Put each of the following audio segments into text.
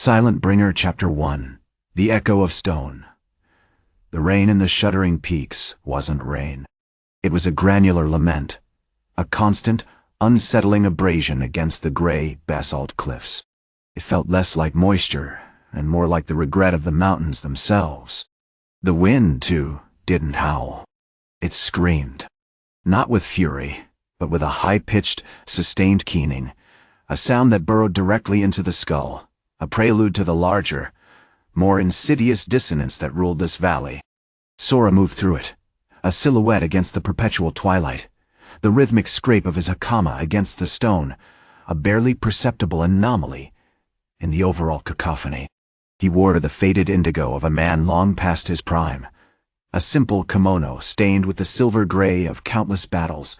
Silent Bringer Chapter 1 The Echo of Stone. The rain in the Shuddering Peaks wasn't rain. It was a granular lament, a constant, unsettling abrasion against the gray basalt cliffs. It felt less like moisture and more like the regret of the mountains themselves. The wind, too, didn't howl. It screamed. Not with fury, but with a high-pitched, sustained keening, a sound that burrowed directly into the skull, a prelude to the larger, more insidious dissonance that ruled this valley. Sora moved through it, a silhouette against the perpetual twilight, the rhythmic scrape of his hakama against the stone, a barely perceptible anomaly in the overall cacophony. He wore the faded indigo of a man long past his prime, a simple kimono stained with the silver gray of countless battles,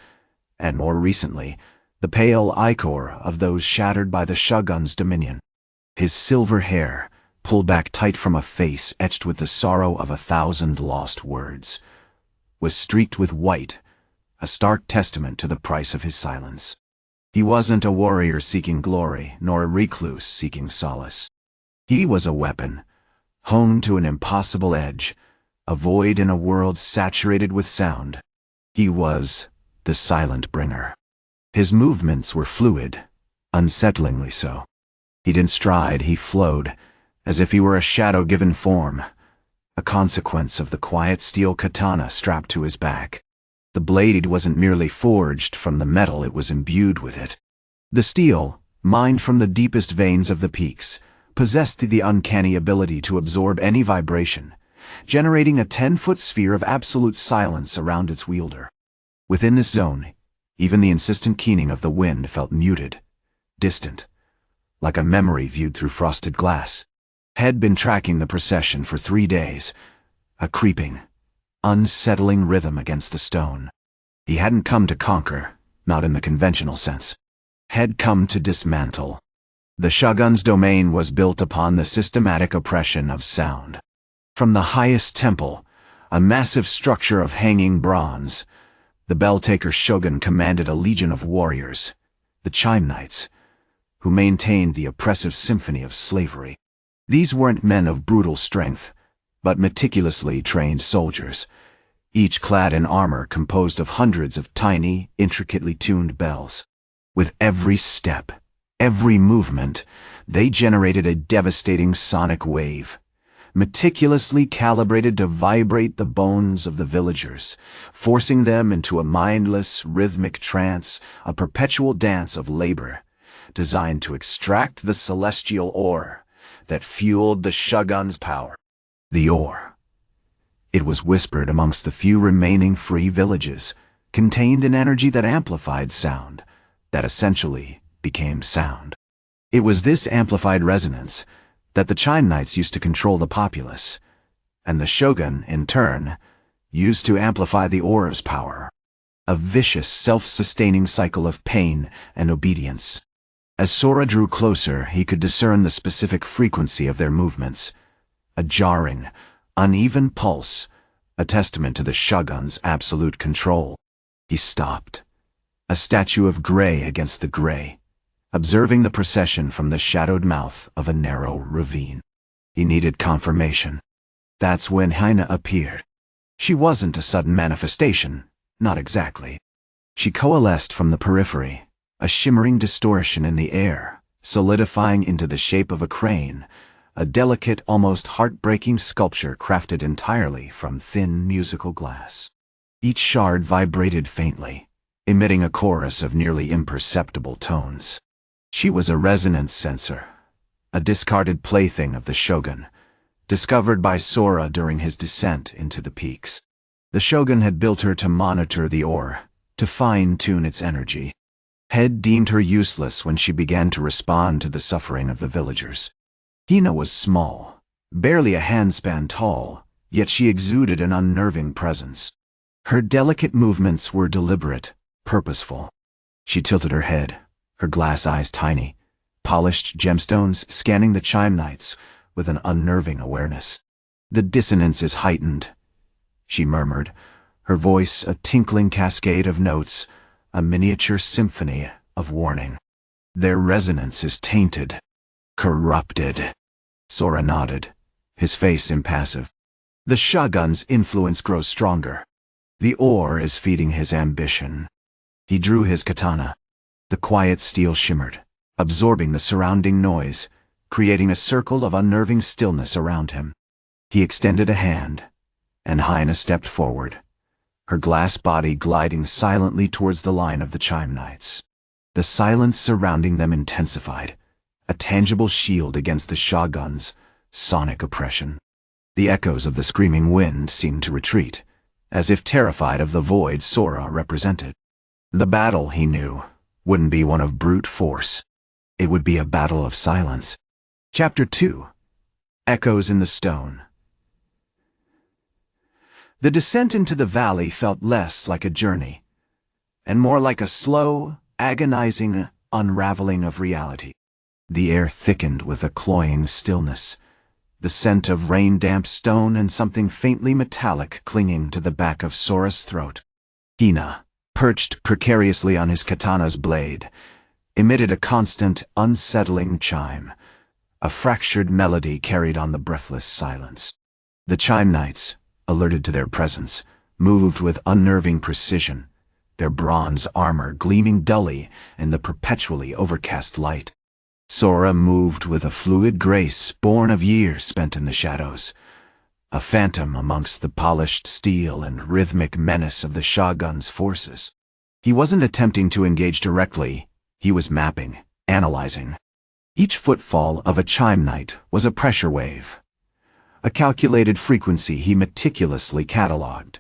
and more recently, the pale ichor of those shattered by the Shogun's dominion. His silver hair, pulled back tight from a face etched with the sorrow of 1,000 lost words, was streaked with white, a stark testament to the price of his silence. He wasn't a warrior seeking glory, nor a recluse seeking solace. He was a weapon, honed to an impossible edge, a void in a world saturated with sound. He was the Silent Bringer. His movements were fluid, unsettlingly so. He didn't stride, he flowed, as if he were a shadow given form, a consequence of the quiet steel katana strapped to his back. The blade wasn't merely forged from the metal, it was imbued with it. The steel, mined from the deepest veins of the peaks, possessed the uncanny ability to absorb any vibration, generating a 10-foot sphere of absolute silence around its wielder. Within this zone, even the insistent keening of the wind felt muted, distant, like a memory viewed through frosted glass. Had been tracking the procession for 3 days, a creeping, unsettling rhythm against the stone. He hadn't come to conquer, not in the conventional sense. Had come to dismantle. The Shogun's domain was built upon the systematic oppression of sound. From the highest temple, a massive structure of hanging bronze, the Bell-Taker Shogun commanded a legion of warriors, the Chime Knights, who maintained the oppressive symphony of slavery. These weren't men of brutal strength, but meticulously trained soldiers, each clad in armor composed of hundreds of tiny, intricately tuned bells. With every step, every movement, they generated a devastating sonic wave, meticulously calibrated to vibrate the bones of the villagers, forcing them into a mindless, rhythmic trance, a perpetual dance of labor, designed to extract the celestial ore that fueled the Shogun's power. The ore. It was whispered amongst the few remaining free villages, contained an energy that amplified sound, that essentially became sound. It was this amplified resonance that the Chime Knights used to control the populace, and the Shogun, in turn, used to amplify the ore's power. A vicious, self-sustaining cycle of pain and obedience. As Sora drew closer, he could discern the specific frequency of their movements, a jarring, uneven pulse, a testament to the Shogun's absolute control. He stopped, a statue of gray against the gray, observing the procession from the shadowed mouth of a narrow ravine. He needed confirmation. That's when Hina appeared. She wasn't a sudden manifestation, not exactly. She coalesced from the periphery, a shimmering distortion in the air, solidifying into the shape of a crane, a delicate, almost heartbreaking sculpture crafted entirely from thin musical glass. Each shard vibrated faintly, emitting a chorus of nearly imperceptible tones. She was a resonance sensor, a discarded plaything of the Shogun, discovered by Sora during his descent into the peaks. The Shogun had built her to monitor the ore, to fine-tune its energy. Had deemed her useless when she began to respond to the suffering of the villagers. Hina was small, barely a handspan tall, yet she exuded an unnerving presence. Her delicate movements were deliberate, purposeful. She tilted her head, her glass eyes tiny, polished gemstones scanning the Chime Knights with an unnerving awareness. "The dissonance is heightened," she murmured, her voice a tinkling cascade of notes, a miniature symphony of warning. "Their resonance is tainted, corrupted." Sora nodded, his face impassive. The Shogun's influence grows stronger. The ore is feeding his ambition. He drew his katana. The quiet steel shimmered, absorbing the surrounding noise, creating a circle of unnerving stillness around him. He extended a hand, and Hina stepped forward, her glass body gliding silently towards the line of the Chime Knights. The silence surrounding them intensified, a tangible shield against the Shogun's sonic oppression. The echoes of the screaming wind seemed to retreat, as if terrified of the void Sora represented. The battle, he knew, wouldn't be one of brute force. It would be a battle of silence. Chapter 2. Echoes in the Stone. The descent into the valley felt less like a journey, and more like a slow, agonizing unraveling of reality. The air thickened with a cloying stillness, the scent of rain-damp stone and something faintly metallic clinging to the back of Sora's throat. Hina, perched precariously on his katana's blade, emitted a constant, unsettling chime, a fractured melody carried on the breathless silence. The Chime Knights, alerted to their presence, moved with unnerving precision, their bronze armor gleaming dully in the perpetually overcast light. Sora moved with a fluid grace born of years spent in the shadows, a phantom amongst the polished steel and rhythmic menace of the Shogun's forces. He wasn't attempting to engage directly, he was mapping, analyzing. Each footfall of a Chime Knight was a pressure wave, a calculated frequency he meticulously catalogued,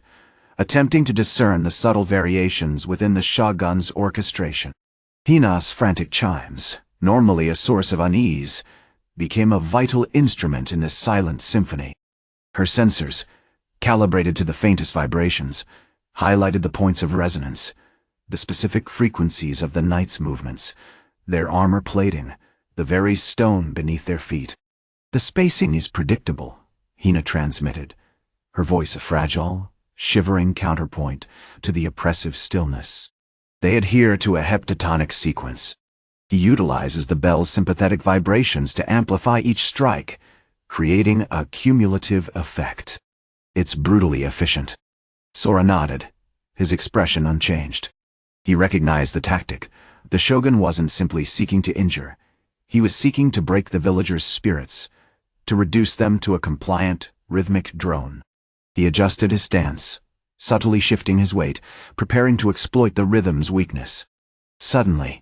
attempting to discern the subtle variations within the Shogun's orchestration. Hina's frantic chimes, normally a source of unease, became a vital instrument in this silent symphony. Her sensors, calibrated to the faintest vibrations, highlighted the points of resonance, the specific frequencies of the knights' movements, their armor plating, the very stone beneath their feet. The spacing is predictable, Hina transmitted, her voice a fragile, shivering counterpoint to the oppressive stillness. They adhere to a heptatonic sequence. He utilizes the bell's sympathetic vibrations to amplify each strike, creating a cumulative effect. It's brutally efficient. Sora nodded, his expression unchanged. He recognized the tactic. The Shogun wasn't simply seeking to injure. He was seeking to break the villagers' spirits, to reduce them to a compliant, rhythmic drone. He adjusted his stance, subtly shifting his weight, preparing to exploit the rhythm's weakness. Suddenly,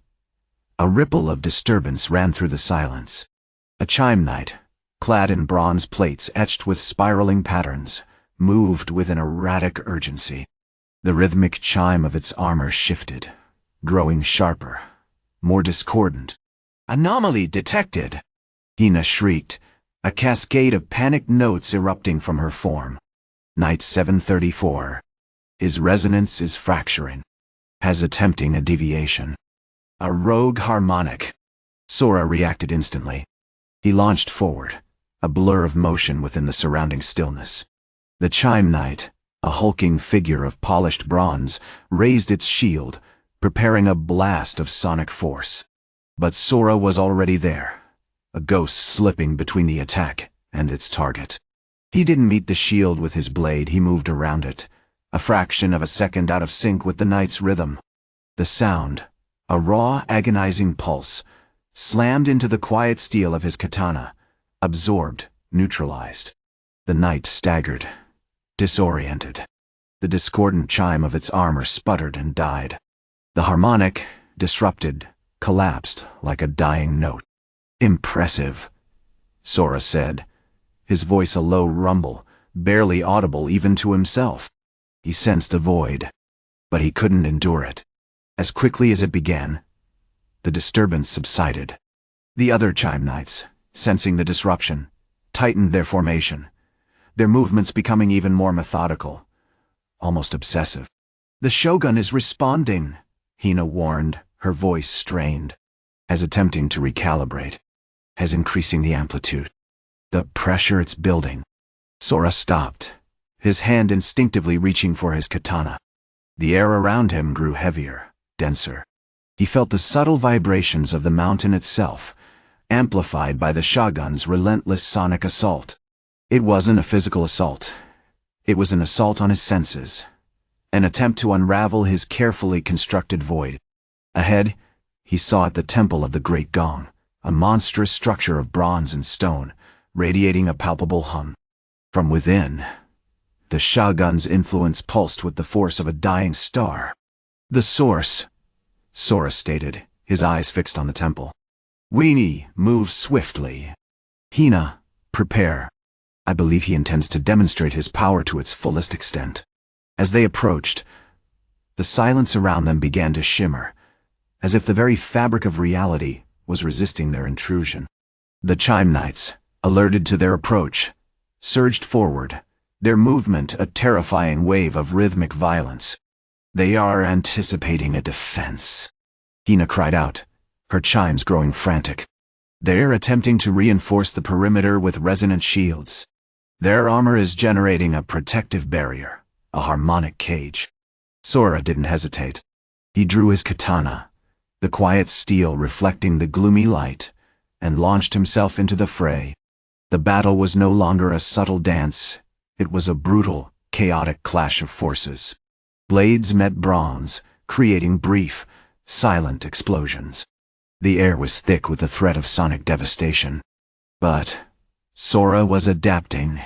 a ripple of disturbance ran through the silence. A Chime Knight, clad in bronze plates etched with spiraling patterns, moved with an erratic urgency. The rhythmic chime of its armor shifted, growing sharper, more discordant. "Anomaly detected!" Hina shrieked, a cascade of panicked notes erupting from her form. Knight 734. His resonance is fracturing. Has attempting a deviation. A rogue harmonic. Sora reacted instantly. He launched forward, a blur of motion within the surrounding stillness. The Chime Knight, a hulking figure of polished bronze, raised its shield, preparing a blast of sonic force. But Sora was already there, a ghost slipping between the attack and its target. He didn't meet the shield with his blade, he moved around it, a fraction of a second out of sync with the knight's rhythm. The sound, a raw, agonizing pulse, slammed into the quiet steel of his katana, absorbed, neutralized. The knight staggered, disoriented. The discordant chime of its armor sputtered and died. The harmonic, disrupted, collapsed like a dying note. "Impressive," Sora said, his voice a low rumble, barely audible even to himself. He sensed a void, but he couldn't endure it. As quickly as it began, the disturbance subsided. The other Chime Knights, sensing the disruption, tightened their formation, their movements becoming even more methodical, almost obsessive. "The Shogun is responding," Hina warned, her voice strained, as attempting to recalibrate, as increasing the amplitude. The pressure it's building. Sora stopped, his hand instinctively reaching for his katana. The air around him grew heavier, denser. He felt the subtle vibrations of the mountain itself, amplified by the Shogun's relentless sonic assault. It wasn't a physical assault. It was an assault on his senses, an attempt to unravel his carefully constructed void. Ahead, he saw at the temple of the Great Gong, a monstrous structure of bronze and stone, radiating a palpable hum. From within, the Shogun's influence pulsed with the force of a dying star. "The source," Sora stated, his eyes fixed on the temple. "Weenie, move swiftly. Hina, prepare." I believe he intends to demonstrate his power to its fullest extent. As they approached, the silence around them began to shimmer, as if the very fabric of reality was resisting their intrusion. The Chime Knights, alerted to their approach, surged forward, their movement a terrifying wave of rhythmic violence. "They are anticipating a defense," Hina cried out, her chimes growing frantic. "They're attempting to reinforce the perimeter with resonant shields. Their armor is generating a protective barrier, a harmonic cage." Sora didn't hesitate. He drew his katana, the quiet steel reflecting the gloomy light, and launched himself into the fray. The battle was no longer a subtle dance. It was a brutal, chaotic clash of forces. Blades met bronze, creating brief, silent explosions. The air was thick with the threat of sonic devastation. But Sora was adapting,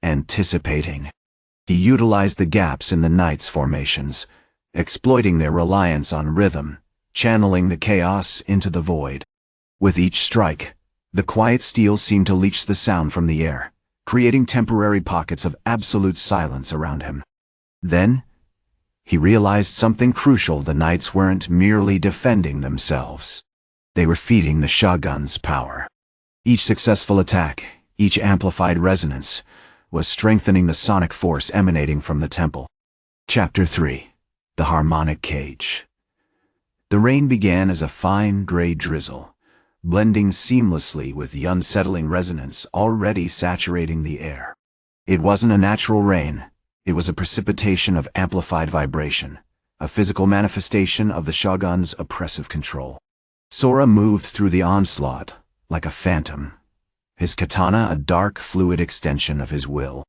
anticipating. He utilized the gaps in the Knights' formations, exploiting their reliance on rhythm, channeling the chaos into the void. With each strike, the quiet steel seemed to leach the sound from the air, creating temporary pockets of absolute silence around him. Then, he realized something crucial: the Knights weren't merely defending themselves. They were feeding the Shogun's power. Each successful attack, each amplified resonance, was strengthening the sonic force emanating from the temple. Chapter 3: The Harmonic Cage. The rain began as a fine gray drizzle, blending seamlessly with the unsettling resonance already saturating the air. It wasn't a natural rain. It was a precipitation of amplified vibration, a physical manifestation of the Shogun's oppressive control. Sora moved through the onslaught like a phantom, his katana a dark, fluid extension of his will.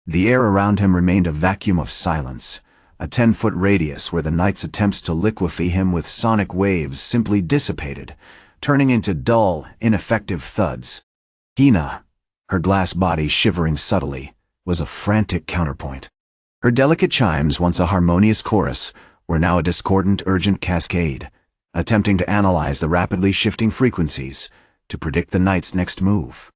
The air around him remained a vacuum of silence, a 10-foot radius where the Knight's attempts to liquefy him with sonic waves simply dissipated, turning into dull, ineffective thuds. Hina, her glass body shivering subtly, was a frantic counterpoint. Her delicate chimes, once a harmonious chorus, were now a discordant, urgent cascade, attempting to analyze the rapidly shifting frequencies to predict the Knight's next move.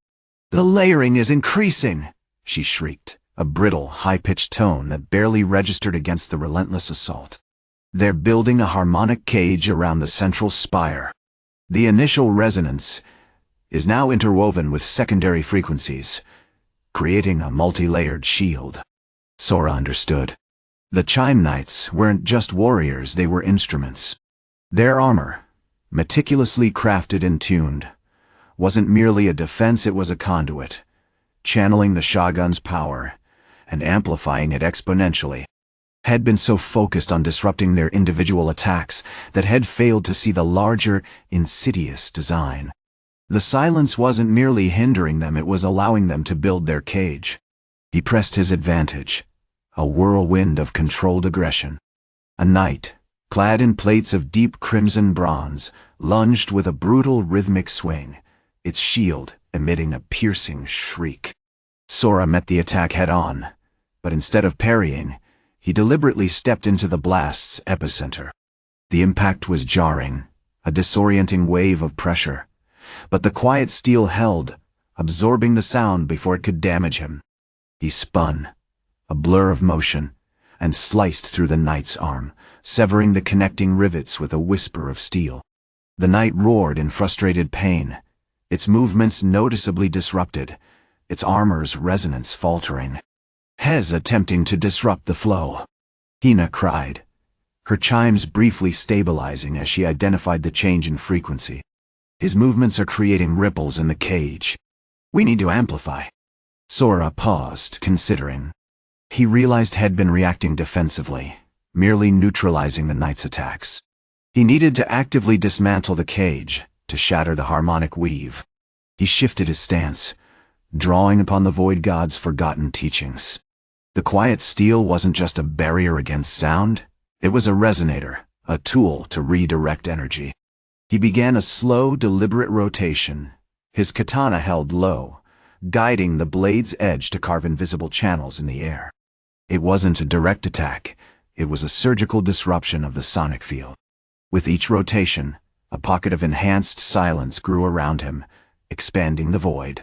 "The layering is increasing," she shrieked, a brittle, high-pitched tone that barely registered against the relentless assault. "They're building a harmonic cage around the central spire. The initial resonance is now interwoven with secondary frequencies, creating a multi-layered shield." Sora understood. The Chime Knights weren't just warriors, they were instruments. Their armor, meticulously crafted and tuned, wasn't merely a defense, it was a conduit, channeling the Shogun's power and amplifying it exponentially. Had been so focused on disrupting their individual attacks that had failed to see the larger, insidious design. The silence wasn't merely hindering them, it was allowing them to build their cage. He pressed his advantage, a whirlwind of controlled aggression. A knight, clad in plates of deep crimson bronze, lunged with a brutal rhythmic swing, its shield emitting a piercing shriek. Sora met the attack head-on, but instead of parrying, he deliberately stepped into the blast's epicenter. The impact was jarring, a disorienting wave of pressure, but the quiet steel held, absorbing the sound before it could damage him. He spun, a blur of motion, and sliced through the Knight's arm, severing the connecting rivets with a whisper of steel. The Knight roared in frustrated pain, its movements noticeably disrupted, its armor's resonance faltering. "Hez attempting to disrupt the flow," Hina cried, her chimes briefly stabilizing as she identified the change in frequency. "His movements are creating ripples in the cage. We need to amplify." Sora paused, considering. He realized he'd been reacting defensively, merely neutralizing the Knight's attacks. He needed to actively dismantle the cage, to shatter the harmonic weave. He shifted his stance, drawing upon the void god's forgotten teachings. The quiet steel wasn't just a barrier against sound, it was a resonator, a tool to redirect energy. He began a slow, deliberate rotation, his katana held low, guiding the blade's edge to carve invisible channels in the air. It wasn't a direct attack, it was a surgical disruption of the sonic field. With each rotation, a pocket of enhanced silence grew around him, expanding the void.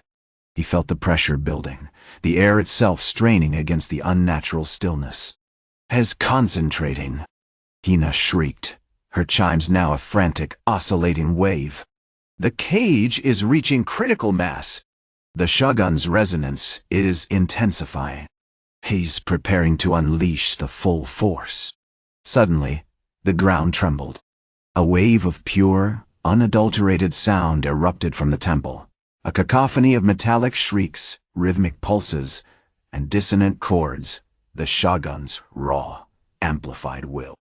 He felt the pressure building, the air itself straining against the unnatural stillness. As concentrating, Hina shrieked, her chimes now a frantic, oscillating wave. The cage is reaching critical mass. The Shogun's resonance is intensifying. He's preparing to unleash the full force. Suddenly, the ground trembled. A wave of pure, unadulterated sound erupted from the temple. A cacophony of metallic shrieks, rhythmic pulses, and dissonant chords, the Shogun's raw, amplified will.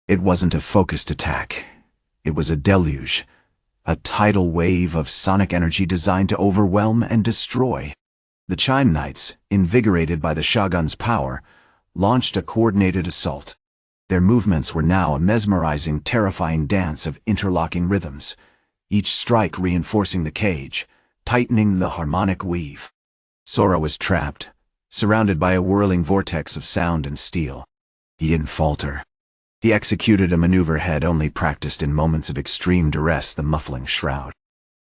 It wasn't a focused attack. It was a deluge, a tidal wave of sonic energy designed to overwhelm and destroy. The Chime Knights, invigorated by the Shogun's power, launched a coordinated assault. Their movements were now a mesmerizing, terrifying dance of interlocking rhythms, each strike reinforcing the cage, tightening the harmonic weave. Sora was trapped, surrounded by a whirling vortex of sound and steel. He didn't falter. He executed a maneuver head only practiced in moments of extreme duress, the muffling shroud.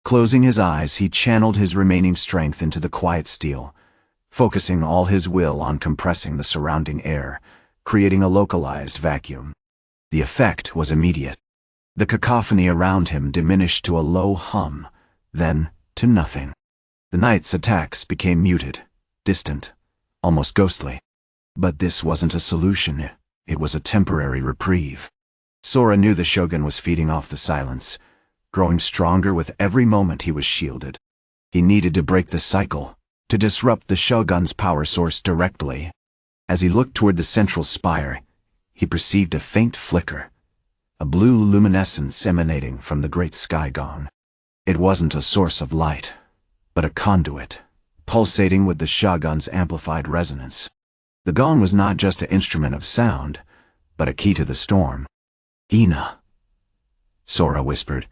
Closing his eyes, he channeled his remaining strength into the quiet steel, focusing all his will on compressing the surrounding air, creating a localized vacuum. The effect was immediate. The cacophony around him diminished to a low hum, then to nothing. The knight's attacks became muted, distant, almost ghostly. But this wasn't a solution. It was a temporary reprieve. Sora knew the Shogun was feeding off the silence, growing stronger with every moment he was shielded. He needed to break the cycle, to disrupt the Shogun's power source directly. As he looked toward the central spire, he perceived a faint flicker, a blue luminescence emanating from the great sky gong. It wasn't a source of light, but a conduit, pulsating with the Shogun's amplified resonance. The gong was not just an instrument of sound, but a key to the storm. "Hina," Sora whispered,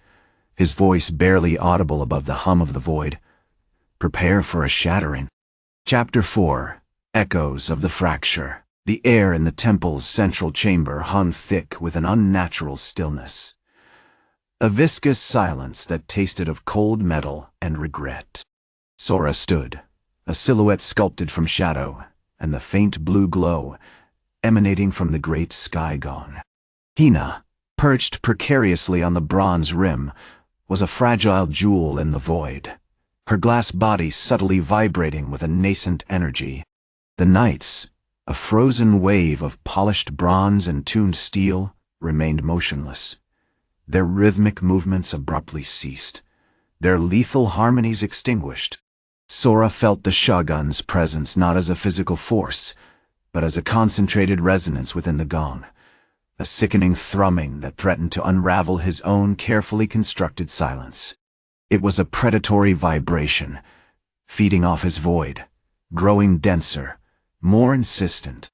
his voice barely audible above the hum of the void. "Prepare for a shattering." Chapter 4. Echoes of the Fracture. The air in the temple's central chamber hung thick with an unnatural stillness. A viscous silence that tasted of cold metal and regret. Sora stood, a silhouette sculpted from shadow, and the faint blue glow emanating from the great sky gong. Hina, perched precariously on the bronze rim, was a fragile jewel in the void, her glass body subtly vibrating with a nascent energy. The knights, a frozen wave of polished bronze and tuned steel, remained motionless. Their rhythmic movements abruptly ceased, their lethal harmonies extinguished. Sora felt the Shogun's presence not as a physical force, but as a concentrated resonance within the gong, a sickening thrumming that threatened to unravel his own carefully constructed silence. It was a predatory vibration, feeding off his void, growing denser, more insistent.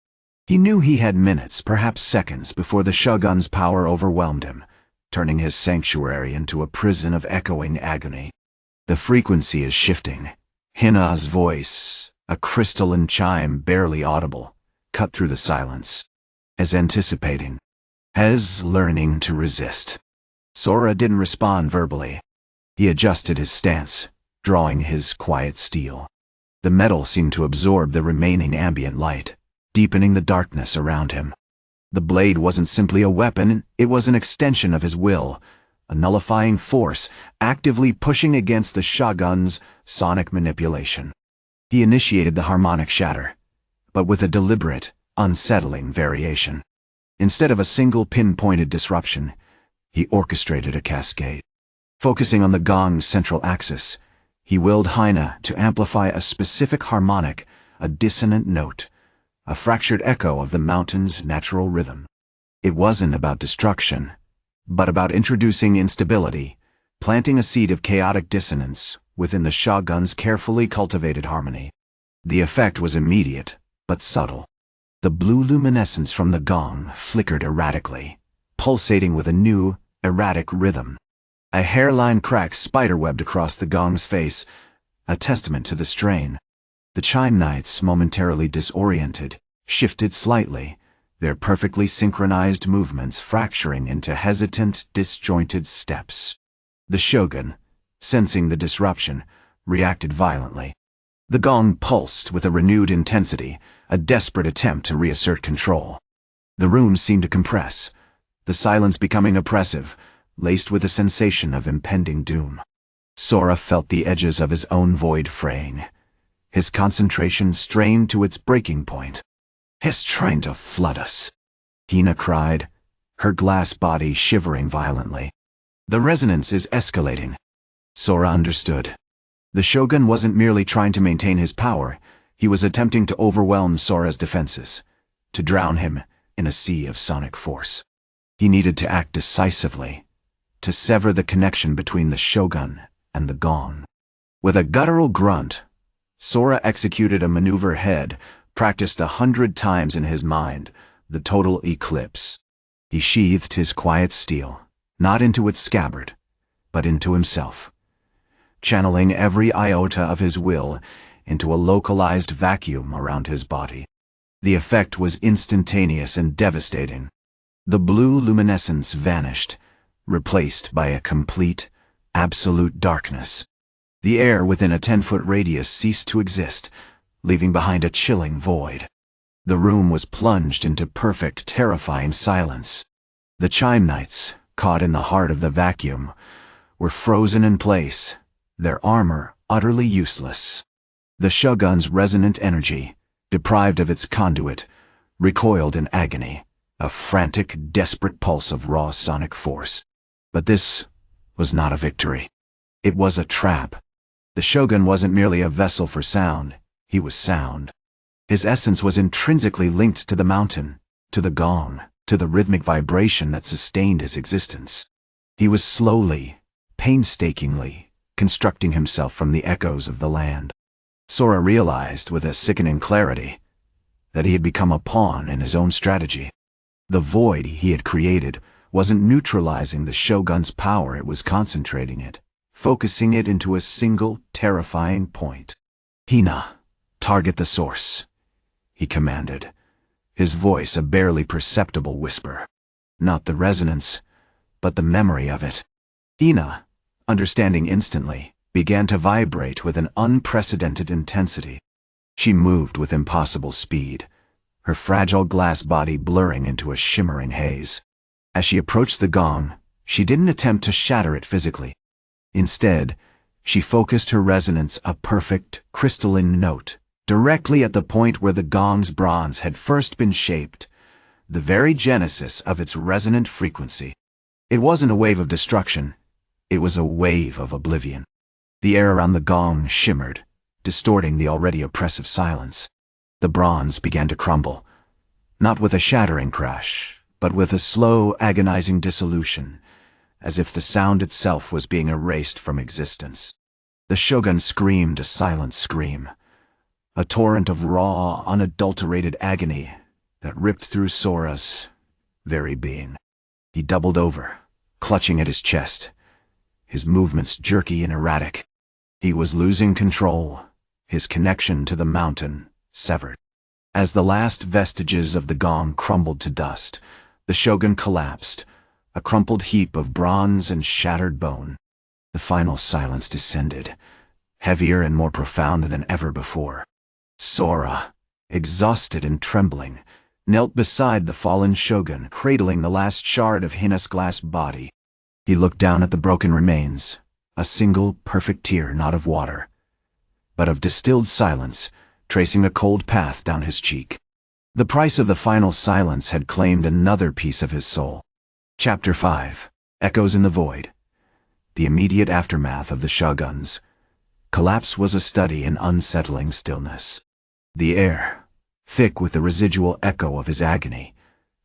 He knew he had minutes, perhaps seconds, before the Shogun's power overwhelmed him, turning his sanctuary into a prison of echoing agony. The frequency is shifting. Hina's voice, a crystalline chime barely audible, cut through the silence. As anticipating, as learning to resist. Sora didn't respond verbally. He adjusted his stance, drawing his quiet steel. The metal seemed to absorb the remaining ambient light, deepening the darkness around him. The blade wasn't simply a weapon, it was an extension of his will, a nullifying force actively pushing against the Shogun's sonic manipulation. He initiated the harmonic shatter, but with a deliberate, unsettling variation. Instead of a single pinpointed disruption, he orchestrated a cascade. Focusing on the gong's central axis, he willed Hina to amplify a specific harmonic, a dissonant note, a fractured echo of the mountain's natural rhythm. It wasn't about destruction, but about introducing instability, planting a seed of chaotic dissonance within the shogun's carefully cultivated harmony. The effect was immediate, but subtle. The blue luminescence from the gong flickered erratically, pulsating with a new, erratic rhythm. A hairline crack spiderwebbed across the gong's face, a testament to the strain. The chime knights, momentarily disoriented, shifted slightly, their perfectly synchronized movements fracturing into hesitant, disjointed steps. The shogun, sensing the disruption, reacted violently. The gong pulsed with a renewed intensity, a desperate attempt to reassert control. The room seemed to compress, the silence becoming oppressive, laced with a sensation of impending doom. Sora felt the edges of his own void fraying. His concentration strained to its breaking point. "He's trying to flood us," Hina cried, her glass body shivering violently. "The resonance is escalating." Sora understood. The shogun wasn't merely trying to maintain his power, he was attempting to overwhelm Sora's defenses, to drown him in a sea of sonic force. He needed to act decisively, to sever the connection between the shogun and the gong. With a guttural grunt, Sora executed a maneuver practiced 100 times in his mind, the total eclipse. He sheathed his quiet steel, not into its scabbard, but into himself, channeling every iota of his will into a localized vacuum around his body. The effect was instantaneous and devastating. The blue luminescence vanished, replaced by a complete, absolute darkness. The air within a 10-foot radius ceased to exist, leaving behind a chilling void. The room was plunged into perfect, terrifying silence. The chime knights, caught in the heart of the vacuum, were frozen in place, their armor utterly useless. The shogun's resonant energy, deprived of its conduit, recoiled in agony, a frantic, desperate pulse of raw sonic force. But this was not a victory. It was a trap. The shogun wasn't merely a vessel for sound, he was sound. His essence was intrinsically linked to the mountain, to the gong, to the rhythmic vibration that sustained his existence. He was slowly, painstakingly, constructing himself from the echoes of the land. Sora realized with a sickening clarity that he had become a pawn in his own strategy. The void he had created wasn't neutralizing the shogun's power, it was concentrating it, focusing it into a single, terrifying point. "Hina, target the source," he commanded, his voice a barely perceptible whisper. Not the resonance, but the memory of it. Hina, understanding instantly, began to vibrate with an unprecedented intensity. She moved with impossible speed, her fragile glass body blurring into a shimmering haze. As she approached the gong, she didn't attempt to shatter it physically. Instead, she focused her resonance a perfect, crystalline note, directly at the point where the gong's bronze had first been shaped, the very genesis of its resonant frequency. It wasn't a wave of destruction, it was a wave of oblivion. The air around the gong shimmered, distorting the already oppressive silence. The bronze began to crumble, not with a shattering crash, but with a slow, agonizing dissolution, as if the sound itself was being erased from existence. The shogun screamed a silent scream, a torrent of raw, unadulterated agony that ripped through Sora's very being. He doubled over, clutching at his chest, his movements jerky and erratic. He was losing control, his connection to the mountain severed. As the last vestiges of the gong crumbled to dust, the shogun collapsed, a crumpled heap of bronze and shattered bone. The final silence descended, heavier and more profound than ever before. Sora, exhausted and trembling, knelt beside the fallen shogun, cradling the last shard of Hina's glass body. He looked down at the broken remains, a single perfect tear not of water, but of distilled silence, tracing a cold path down his cheek. The price of the final silence had claimed another piece of his soul. Chapter 5. Echoes in the Void. The immediate aftermath of the shogun's collapse was a study in unsettling stillness. The air, thick with the residual echo of his agony,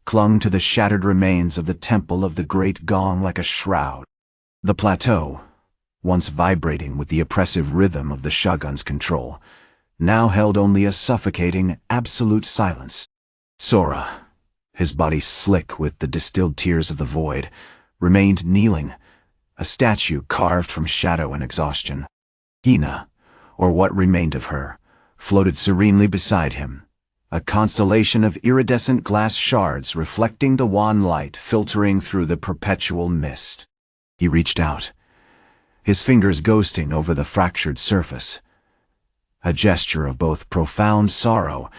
clung to the shattered remains of the temple of the great gong like a shroud. The plateau, once vibrating with the oppressive rhythm of the Shogun's control, now held only a suffocating, absolute silence. Sora, his body slick with the distilled tears of the void, remained kneeling, a statue carved from shadow and exhaustion. Hina, or what remained of her, floated serenely beside him, a constellation of iridescent glass shards reflecting the wan light filtering through the perpetual mist. He reached out, his fingers ghosting over the fractured surface, a gesture of both profound sorrow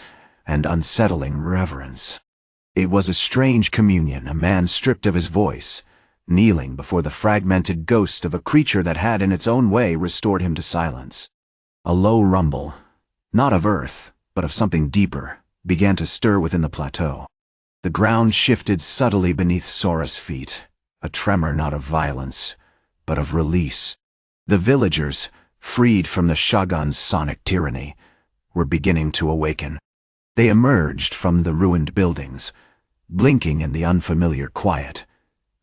and unsettling reverence. It was a strange communion, a man stripped of his voice, kneeling before the fragmented ghost of a creature that had in its own way restored him to silence. A low rumble, not of earth, but of something deeper, began to stir within the plateau. The ground shifted subtly beneath Sora's feet, a tremor not of violence, but of release. The villagers, freed from the Shogun's sonic tyranny, were beginning to awaken. They emerged from the ruined buildings, blinking in the unfamiliar quiet,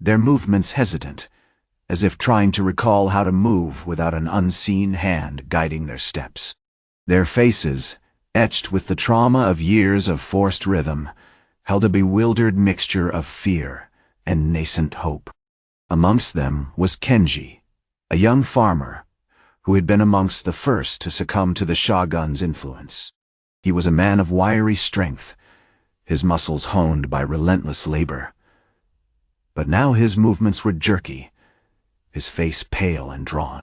their movements hesitant, as if trying to recall how to move without an unseen hand guiding their steps. Their faces, etched with the trauma of years of forced rhythm, held a bewildered mixture of fear and nascent hope. Amongst them was Kenji, a young farmer who had been amongst the first to succumb to the Shogun's influence. He was a man of wiry strength, his muscles honed by relentless labor. But now his movements were jerky, his face pale and drawn.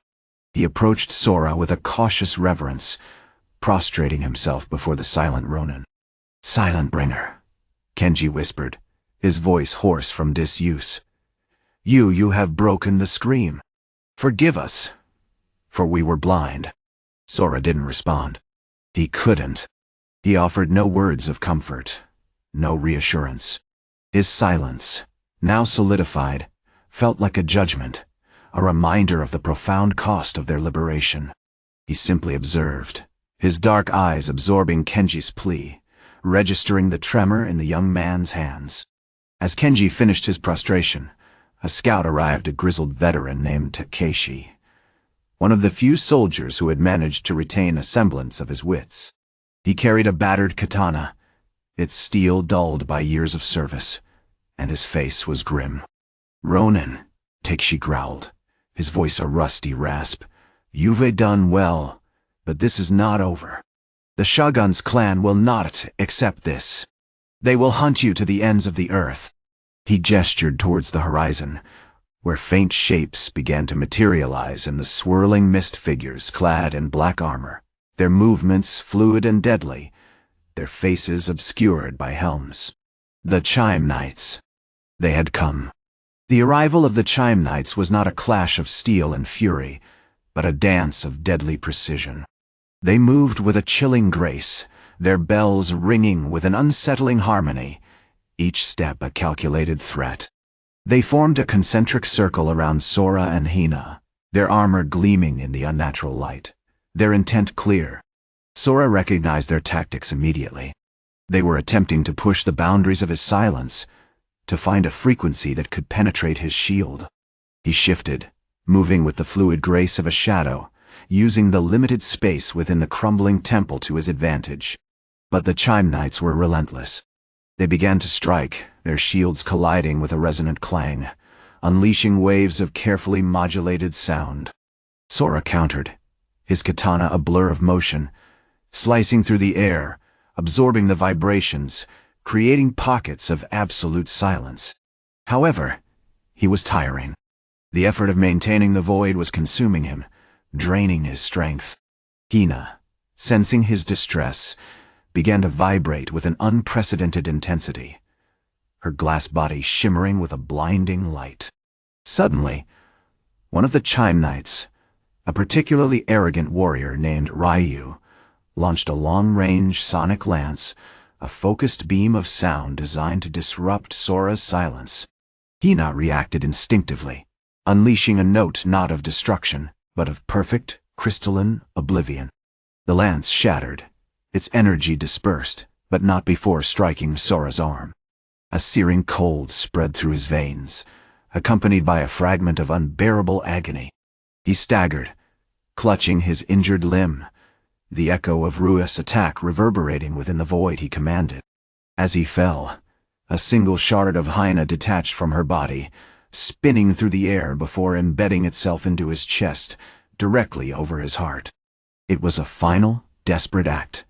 He approached Sora with a cautious reverence, prostrating himself before the silent ronin. "Silent bringer," Kenji whispered, his voice hoarse from disuse. You have broken the scream. Forgive us, for we were blind." Sora didn't respond. He couldn't. He offered no words of comfort, no reassurance. His silence, now solidified, felt like a judgment, a reminder of the profound cost of their liberation. He simply observed, his dark eyes absorbing Kenji's plea, registering the tremor in the young man's hands. As Kenji finished his prostration, a scout arrived, a grizzled veteran named Takeshi, one of the few soldiers who had managed to retain a semblance of his wits. He carried a battered katana, its steel dulled by years of service, and his face was grim. "Ronin," Takeshi growled, his voice a rusty rasp, "you've done well, but this is not over. The Shogun's clan will not accept this. They will hunt you to the ends of the earth." He gestured towards the horizon, where faint shapes began to materialize in the swirling mist figures clad in black armor, their movements fluid and deadly, their faces obscured by helms. The Chime Knights. They had come. The arrival of the Chime Knights was not a clash of steel and fury, but a dance of deadly precision. They moved with a chilling grace, their bells ringing with an unsettling harmony, each step a calculated threat. They formed a concentric circle around Sora and Hina, their armor gleaming in the unnatural light, their intent clear. Sora recognized their tactics immediately. They were attempting to push the boundaries of his silence, to find a frequency that could penetrate his shield. He shifted, moving with the fluid grace of a shadow, using the limited space within the crumbling temple to his advantage. But the Chime Knights were relentless. They began to strike, their shields colliding with a resonant clang, unleashing waves of carefully modulated sound. Sora countered, his katana a blur of motion, slicing through the air, absorbing the vibrations, creating pockets of absolute silence. However, he was tiring. The effort of maintaining the void was consuming him, draining his strength. Hina, sensing his distress, began to vibrate with an unprecedented intensity, her glass body shimmering with a blinding light. Suddenly, one of the Chime Knights, a particularly arrogant warrior named Ryu, launched a long-range sonic lance, a focused beam of sound designed to disrupt Sora's silence. Hina reacted instinctively, unleashing a note not of destruction, but of perfect, crystalline oblivion. The lance shattered, its energy dispersed, but not before striking Sora's arm. A searing cold spread through his veins, accompanied by a fragment of unbearable agony. He staggered, clutching his injured limb, the echo of Rua's attack reverberating within the void he commanded. As he fell, a single shard of Hina detached from her body, spinning through the air before embedding itself into his chest, directly over his heart. It was a final, desperate act,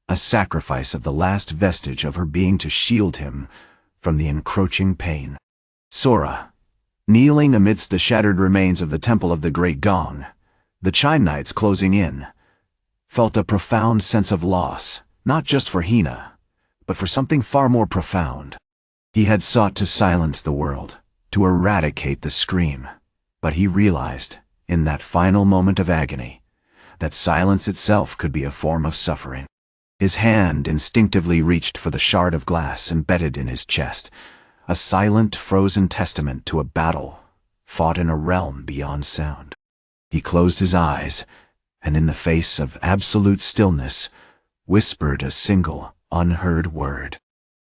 a sacrifice of the last vestige of her being to shield him from the encroaching pain. Sora, kneeling amidst the shattered remains of the Temple of the Great Gong, the Chime Knights closing in, felt a profound sense of loss, not just for Hina, but for something far more profound. He had sought to silence the world, to eradicate the scream, but he realized, in that final moment of agony, that silence itself could be a form of suffering. His hand instinctively reached for the shard of glass embedded in his chest, a silent, frozen testament to a battle fought in a realm beyond sound. He closed his eyes, and in the face of absolute stillness, whispered a single, unheard word.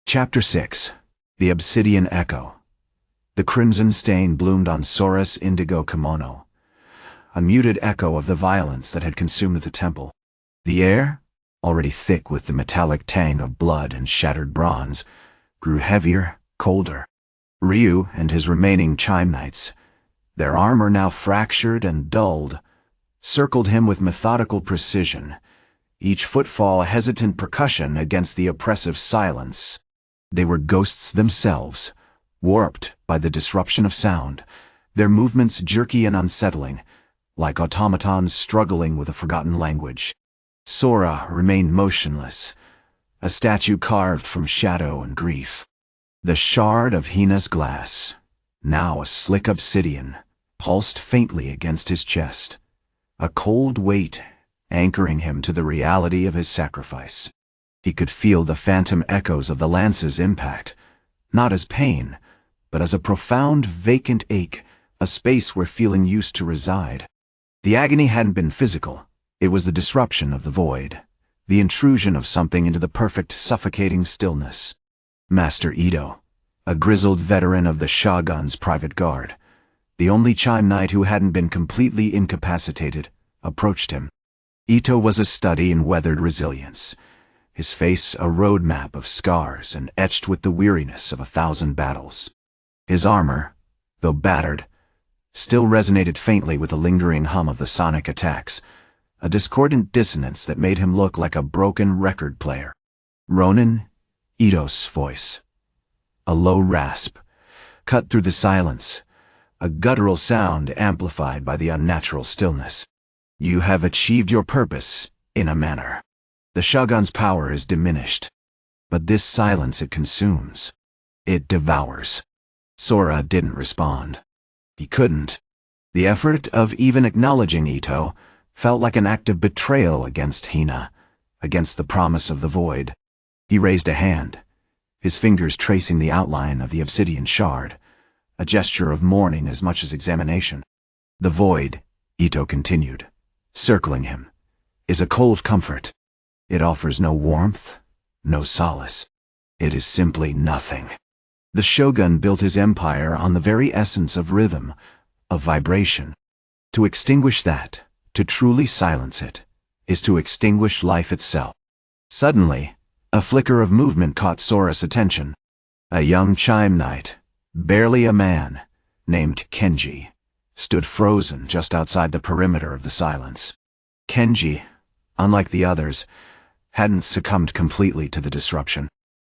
Chapter 6. The Obsidian Echo. The crimson stain bloomed on Sora's indigo kimono, a muted echo of the violence that had consumed the temple. The air, already thick with the metallic tang of blood and shattered bronze, grew heavier, colder. Ryu and his remaining Chime Knights, their armor now fractured and dulled, circled him with methodical precision, each footfall a hesitant percussion against the oppressive silence. They were ghosts themselves, warped by the disruption of sound, their movements jerky and unsettling, like automatons struggling with a forgotten language. Sora remained motionless, a statue carved from shadow and grief. The shard of Hina's glass, now a slick obsidian, pulsed faintly against his chest, a cold weight anchoring him to the reality of his sacrifice. He could feel the phantom echoes of the lance's impact, not as pain, but as a profound, vacant ache, a space where feeling used to reside. The agony hadn't been physical. It was the disruption of the void, the intrusion of something into the perfect, suffocating stillness. Master Ito, a grizzled veteran of the Shogun's private guard, the only Chime Knight who hadn't been completely incapacitated, approached him. Ito was a study in weathered resilience, his face a roadmap of scars and etched with the weariness of 1,000 battles. His armor, though battered, still resonated faintly with the lingering hum of the sonic attacks, a discordant dissonance that made him look like a broken record player. Ronin, Ito's voice. A low rasp, cut through the silence, a guttural sound amplified by the unnatural stillness. You have achieved your purpose, in a manner. The Shogun's power is diminished, but this silence it consumes. It devours. Sora didn't respond. He couldn't. The effort of even acknowledging Ito felt like an act of betrayal against Hina, against the promise of the void. He raised a hand, his fingers tracing the outline of the obsidian shard, a gesture of mourning as much as examination. The void, Ito continued, circling him, is a cold comfort. It offers no warmth, no solace. It is simply nothing. The Shogun built his empire on the very essence of rhythm, of vibration. To extinguish that, to truly silence it, is to extinguish life itself. Suddenly, a flicker of movement caught Sora's attention. A young Chime Knight, barely a man, named Kenji, stood frozen just outside the perimeter of the silence. Kenji, unlike the others, hadn't succumbed completely to the disruption.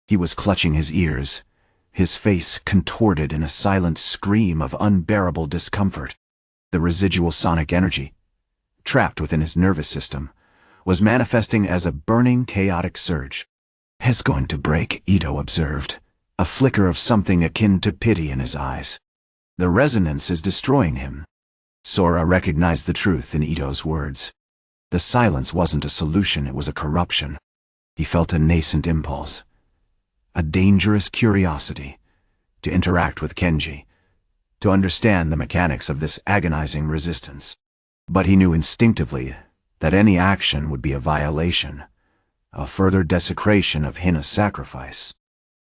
He was clutching his ears, his face contorted in a silent scream of unbearable discomfort. The residual sonic energy, trapped within his nervous system, was manifesting as a burning, chaotic surge. "It's going to break," Ito observed, a flicker of something akin to pity in his eyes. "The resonance is destroying him." Sora recognized the truth in Ito's words. The silence wasn't a solution, it was a corruption. He felt a nascent impulse, a dangerous curiosity, to interact with Kenji, to understand the mechanics of this agonizing resistance. But he knew instinctively that any action would be a violation, a further desecration of Hina's sacrifice.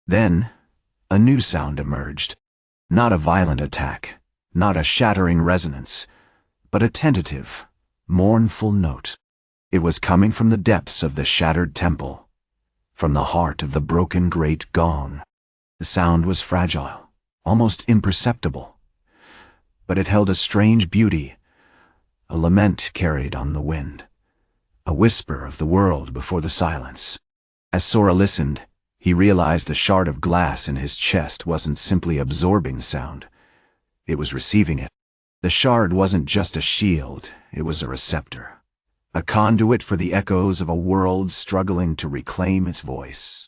Then, a new sound emerged. Not a violent attack, not a shattering resonance, but a tentative, mournful note. It was coming from the depths of the shattered temple, from the heart of the broken great gong. The sound was fragile, almost imperceptible, but it held a strange beauty, a lament carried on the wind, a whisper of the world before the silence. As Sora listened, he realized the shard of glass in his chest wasn't simply absorbing sound, it was receiving it. The shard wasn't just a shield, it was a receptor, a conduit for the echoes of a world struggling to reclaim its voice.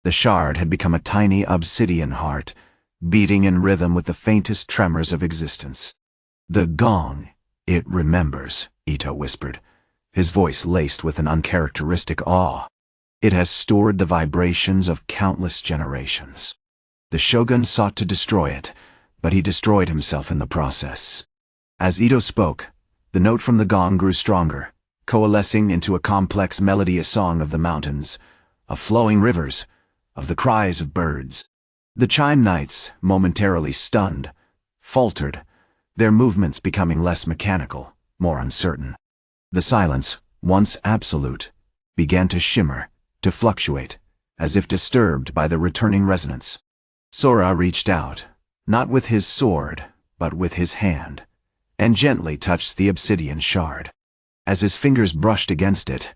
The shard had become a tiny obsidian heart, beating in rhythm with the faintest tremors of existence. The gong, it remembers, Ito whispered, his voice laced with an uncharacteristic awe. It has stored the vibrations of countless generations. The Shogun sought to destroy it, but he destroyed himself in the process. As Ito spoke, the note from the gong grew stronger, coalescing into a complex melodious song of the mountains, of flowing rivers, of the cries of birds. The chime knights, momentarily stunned, faltered, their movements becoming less mechanical, more uncertain. The silence, once absolute, began to shimmer, to fluctuate, as if disturbed by the returning resonance. Sora reached out, not with his sword, but with his hand, and gently touched the obsidian shard. As his fingers brushed against it,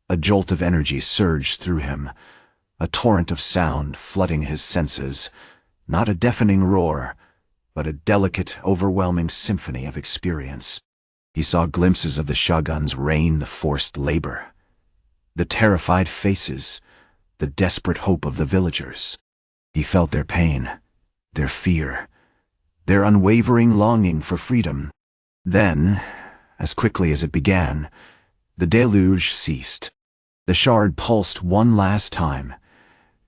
a jolt of energy surged through him, a torrent of sound flooding his senses, not a deafening roar, but a delicate, overwhelming symphony of experience. He saw glimpses of the Shogun's reign, the forced labor, the terrified faces, the desperate hope of the villagers. He felt their pain, their fear, their unwavering longing for freedom. Then, as quickly as it began, the deluge ceased. The shard pulsed one last time,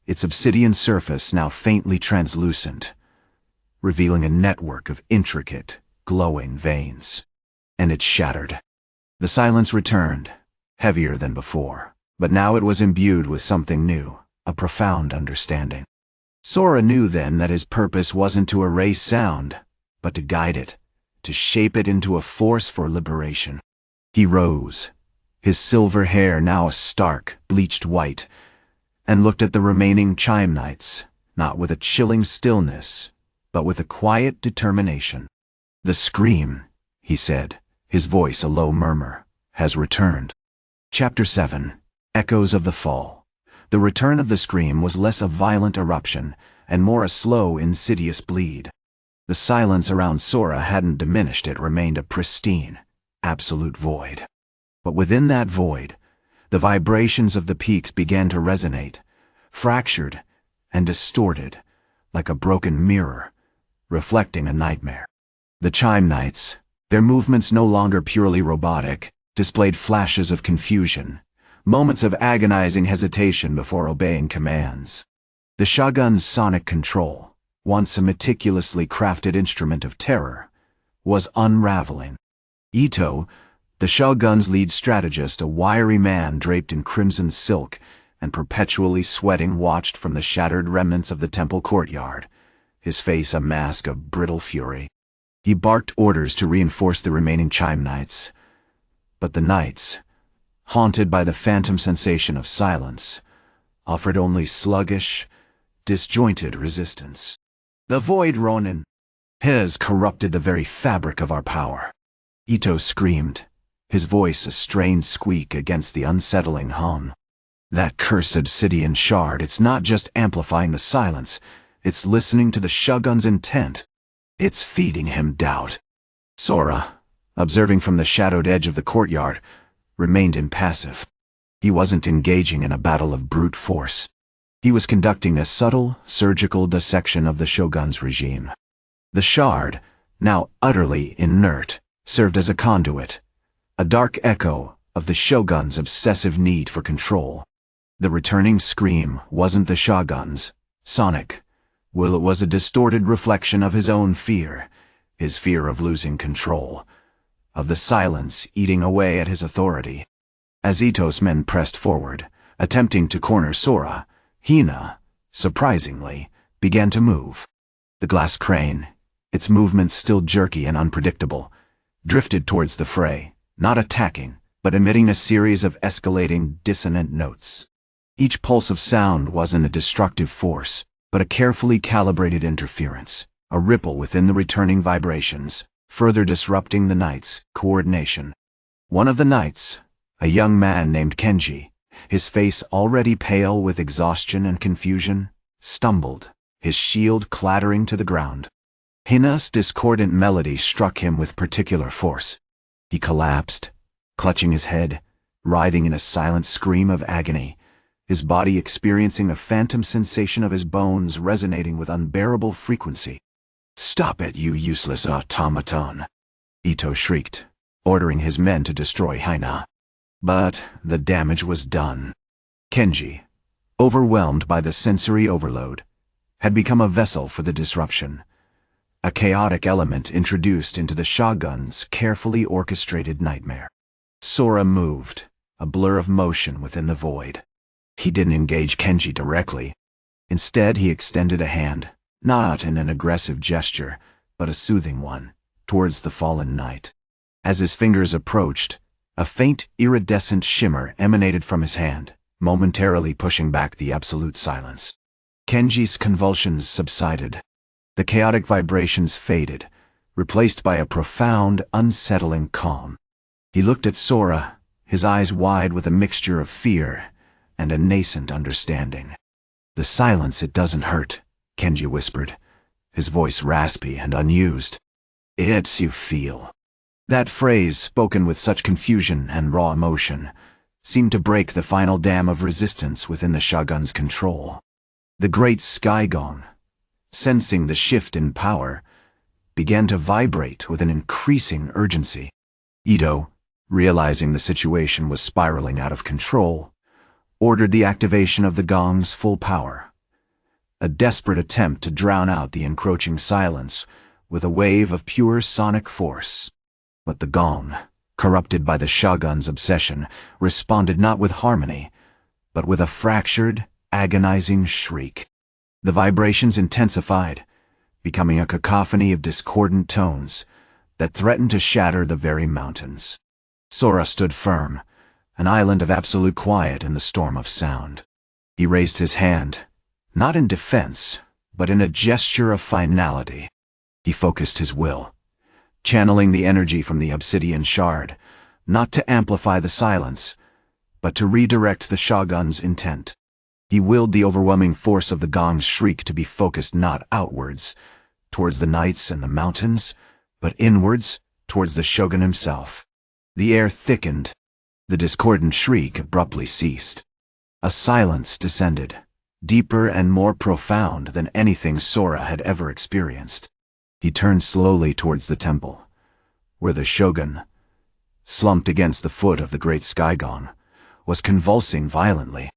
its obsidian surface now faintly translucent, revealing a network of intricate, glowing veins. And it shattered. The silence returned, heavier than before, but now it was imbued with something new, a profound understanding. Sora knew then that his purpose wasn't to erase sound, but to guide it, to shape it into a force for liberation. He rose, his silver hair now a stark, bleached white, and looked at the remaining chime knights, not with a chilling stillness, but with a quiet determination. "The scream," he said, his voice a low murmur, "has returned." Chapter 7. Echoes of the Fall. The return of the scream was less a violent eruption, and more a slow, insidious bleed. The silence around Sora hadn't diminished, it remained a pristine, absolute void. But within that void, the vibrations of the peaks began to resonate, fractured and distorted, like a broken mirror, reflecting a nightmare. The chime knights, their movements no longer purely robotic, displayed flashes of confusion, moments of agonizing hesitation before obeying commands. The Shogun's sonic control, once a meticulously crafted instrument of terror, was unraveling. Ito, the Shogun's lead strategist, a wiry man draped in crimson silk and perpetually sweating, watched from the shattered remnants of the temple courtyard, his face a mask of brittle fury. He barked orders to reinforce the remaining chime knights, but the knights, haunted by the phantom sensation of silence, offered only sluggish, disjointed resistance. "The void, ronin, has corrupted the very fabric of our power," Ito screamed, his voice a strained squeak against the unsettling hum. "That cursed obsidian shard, it's not just amplifying the silence, it's listening to the Shogun's intent. It's feeding him doubt." Sora, observing from the shadowed edge of the courtyard, remained impassive. He wasn't engaging in a battle of brute force. He was conducting a subtle, surgical dissection of the Shogun's regime. The shard, now utterly inert, served as a conduit, a dark echo of the Shogun's obsessive need for control. The returning scream wasn't the Shogun's, sonic, well, it was a distorted reflection of his own fear, his fear of losing control, of the silence eating away at his authority. As Ito's men pressed forward, attempting to corner Sora, Hina, surprisingly, began to move. The glass crane, its movements still jerky and unpredictable, drifted towards the fray, not attacking, but emitting a series of escalating, dissonant notes. Each pulse of sound wasn't a destructive force, but a carefully calibrated interference, a ripple within the returning vibrations, further disrupting the night's coordination. One of the knights, a young man named Kenji, his face already pale with exhaustion and confusion, stumbled, his shield clattering to the ground. Hina's discordant melody struck him with particular force. He collapsed, clutching his head, writhing in a silent scream of agony, his body experiencing a phantom sensation of his bones resonating with unbearable frequency. "Stop it, you useless automaton!" Ito shrieked, ordering his men to destroy Hina. But the damage was done. Kenji, overwhelmed by the sensory overload, had become a vessel for the disruption, a chaotic element introduced into the Shogun's carefully orchestrated nightmare. Sora moved, a blur of motion within the void. He didn't engage Kenji directly. Instead, he extended a hand, not in an aggressive gesture, but a soothing one, towards the fallen knight. As his fingers approached, a faint, iridescent shimmer emanated from his hand, momentarily pushing back the absolute silence. Kenji's convulsions subsided. The chaotic vibrations faded, replaced by a profound, unsettling calm. He looked at Sora, his eyes wide with a mixture of fear and a nascent understanding. "The silence, it doesn't hurt," Kenji whispered, his voice raspy and unused. "It's you feel." That phrase, spoken with such confusion and raw emotion, seemed to break the final dam of resistance within the Shogun's control. The great sky gong, sensing the shift in power, began to vibrate with an increasing urgency. Ito, realizing the situation was spiraling out of control, ordered the activation of the gong's full power, a desperate attempt to drown out the encroaching silence with a wave of pure sonic force. But the gong, corrupted by the Shogun's obsession, responded not with harmony, but with a fractured, agonizing shriek. The vibrations intensified, becoming a cacophony of discordant tones that threatened to shatter the very mountains. Sora stood firm, an island of absolute quiet in the storm of sound. He raised his hand, not in defense, but in a gesture of finality. He focused his will, channeling the energy from the obsidian shard, not to amplify the silence, but to redirect the Shogun's intent. He willed the overwhelming force of the gong's shriek to be focused not outwards, towards the knights and the mountains, but inwards, towards the Shogun himself. The air thickened. The discordant shriek abruptly ceased. A silence descended, deeper and more profound than anything Sora had ever experienced. He turned slowly towards the temple, where the Shogun, slumped against the foot of the great sky gong, was convulsing violently.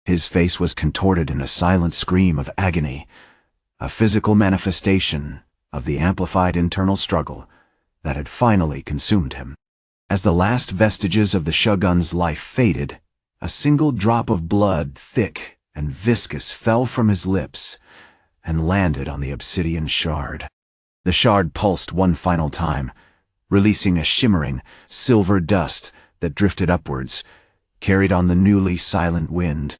His face was contorted in a silent scream of agony, a physical manifestation of the amplified internal struggle that had finally consumed him. As the last vestiges of the Shogun's life faded, a single drop of blood, thick and viscous, fell from his lips and landed on the obsidian shard. The shard pulsed one final time, releasing a shimmering, silver dust that drifted upwards, carried on the newly silent wind.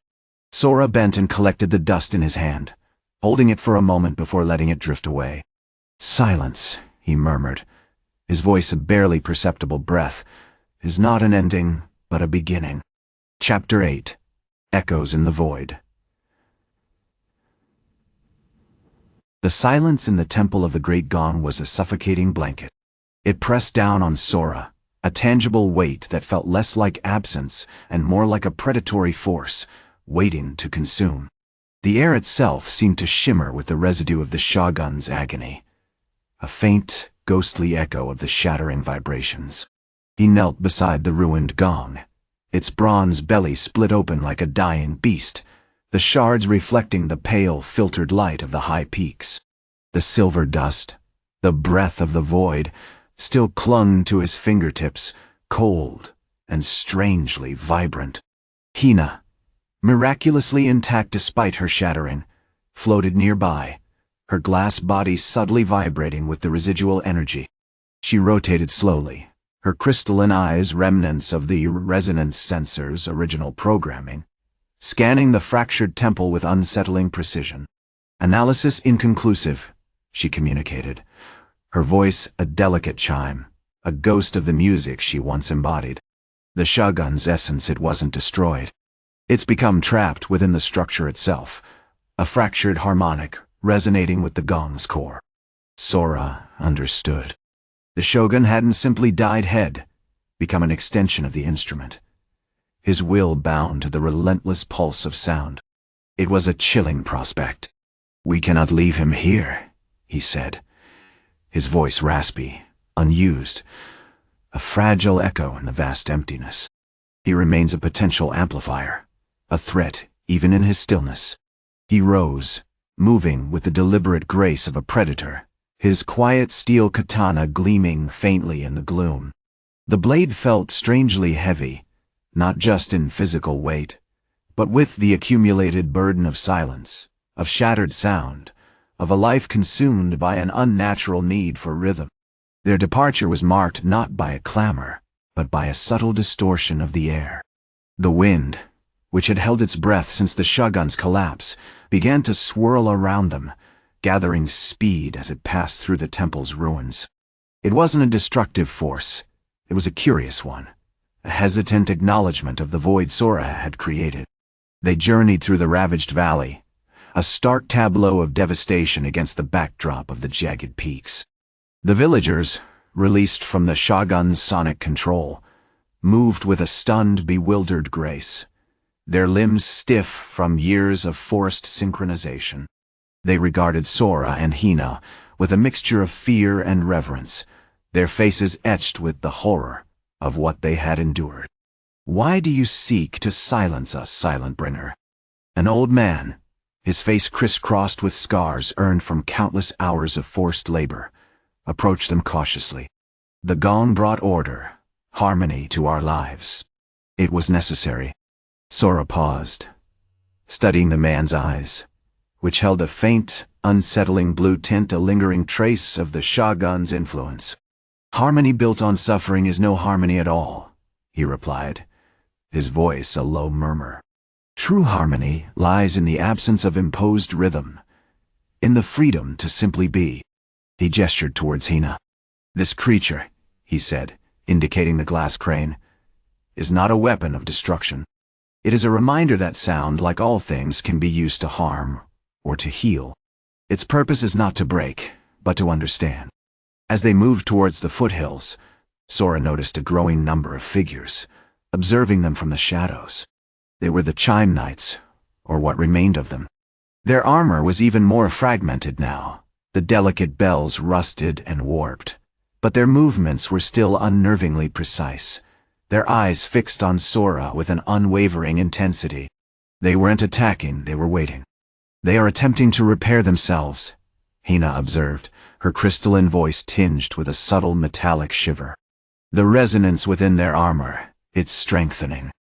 Sora bent and collected the dust in his hand, holding it for a moment before letting it drift away. "Silence," he murmured, his voice a barely perceptible breath, "is not an ending, but a beginning." Chapter 8. Echoes in the Void. The silence in the temple of the Great Gong was a suffocating blanket. It pressed down on Sora, a tangible weight that felt less like absence and more like a predatory force, waiting to consume. The air itself seemed to shimmer with the residue of the Shogun's agony, a faint, ghostly echo of the shattering vibrations. He knelt beside the ruined gong, its bronze belly split open like a dying beast, the shards reflecting the pale, filtered light of the high peaks. The silver dust, the breath of the void, still clung to his fingertips, cold and strangely vibrant. Hina, miraculously intact despite her shattering, floated nearby, her glass body subtly vibrating with the residual energy. She rotated slowly, her crystalline eyes remnants of the resonance sensor's original programming, scanning the fractured temple with unsettling precision. "Analysis inconclusive," she communicated, her voice a delicate chime, a ghost of the music she once embodied. "The Shogun's essence, it wasn't destroyed. It's become trapped within the structure itself, a fractured harmonic resonating with the gong's core." Sora understood. The Shogun hadn't simply died head, become an extension of the instrument. His will bound to the relentless pulse of sound. It was a chilling prospect. "We cannot leave him here," he said, his voice raspy, unused, a fragile echo in the vast emptiness. "He remains a potential amplifier, a threat even in his stillness." He rose, moving with the deliberate grace of a predator, his quiet steel katana gleaming faintly in the gloom. The blade felt strangely heavy, not just in physical weight, but with the accumulated burden of silence, of shattered sound, of a life consumed by an unnatural need for rhythm. Their departure was marked not by a clamor, but by a subtle distortion of the air. The wind, which had held its breath since the Shogun's collapse, began to swirl around them, gathering speed as it passed through the temple's ruins. It wasn't a destructive force, it was a curious one, a hesitant acknowledgement of the void Sora had created. They journeyed through the ravaged valley, a stark tableau of devastation against the backdrop of the jagged peaks. The villagers, released from the Shogun's sonic control, moved with a stunned, bewildered grace, their limbs stiff from years of forced synchronization. They regarded Sora and Hina with a mixture of fear and reverence, their faces etched with the horror of what they had endured. "Why do you seek to silence us, silent bringer?" An old man, his face crisscrossed with scars earned from countless hours of forced labor, approached them cautiously. "The gong brought order, harmony to our lives. It was necessary." Sora paused, studying the man's eyes, which held a faint, unsettling blue tint, a lingering trace of the Shogun's influence. "Harmony built on suffering is no harmony at all," he replied, his voice a low murmur. "True harmony lies in the absence of imposed rhythm, in the freedom to simply be." He gestured towards Hina. "This creature," he said, indicating the glass crane, "is not a weapon of destruction. It is a reminder that sound, like all things, can be used to harm or to heal. Its purpose is not to break, but to understand." As they moved towards the foothills, Sora noticed a growing number of figures, observing them from the shadows. They were the Chime Knights, or what remained of them. Their armor was even more fragmented now, the delicate bells rusted and warped, but their movements were still unnervingly precise, their eyes fixed on Sora with an unwavering intensity. They weren't attacking, they were waiting. "They are attempting to repair themselves," Hina observed, her crystalline voice tinged with a subtle metallic shiver. "The resonance within their armor, it's strengthening.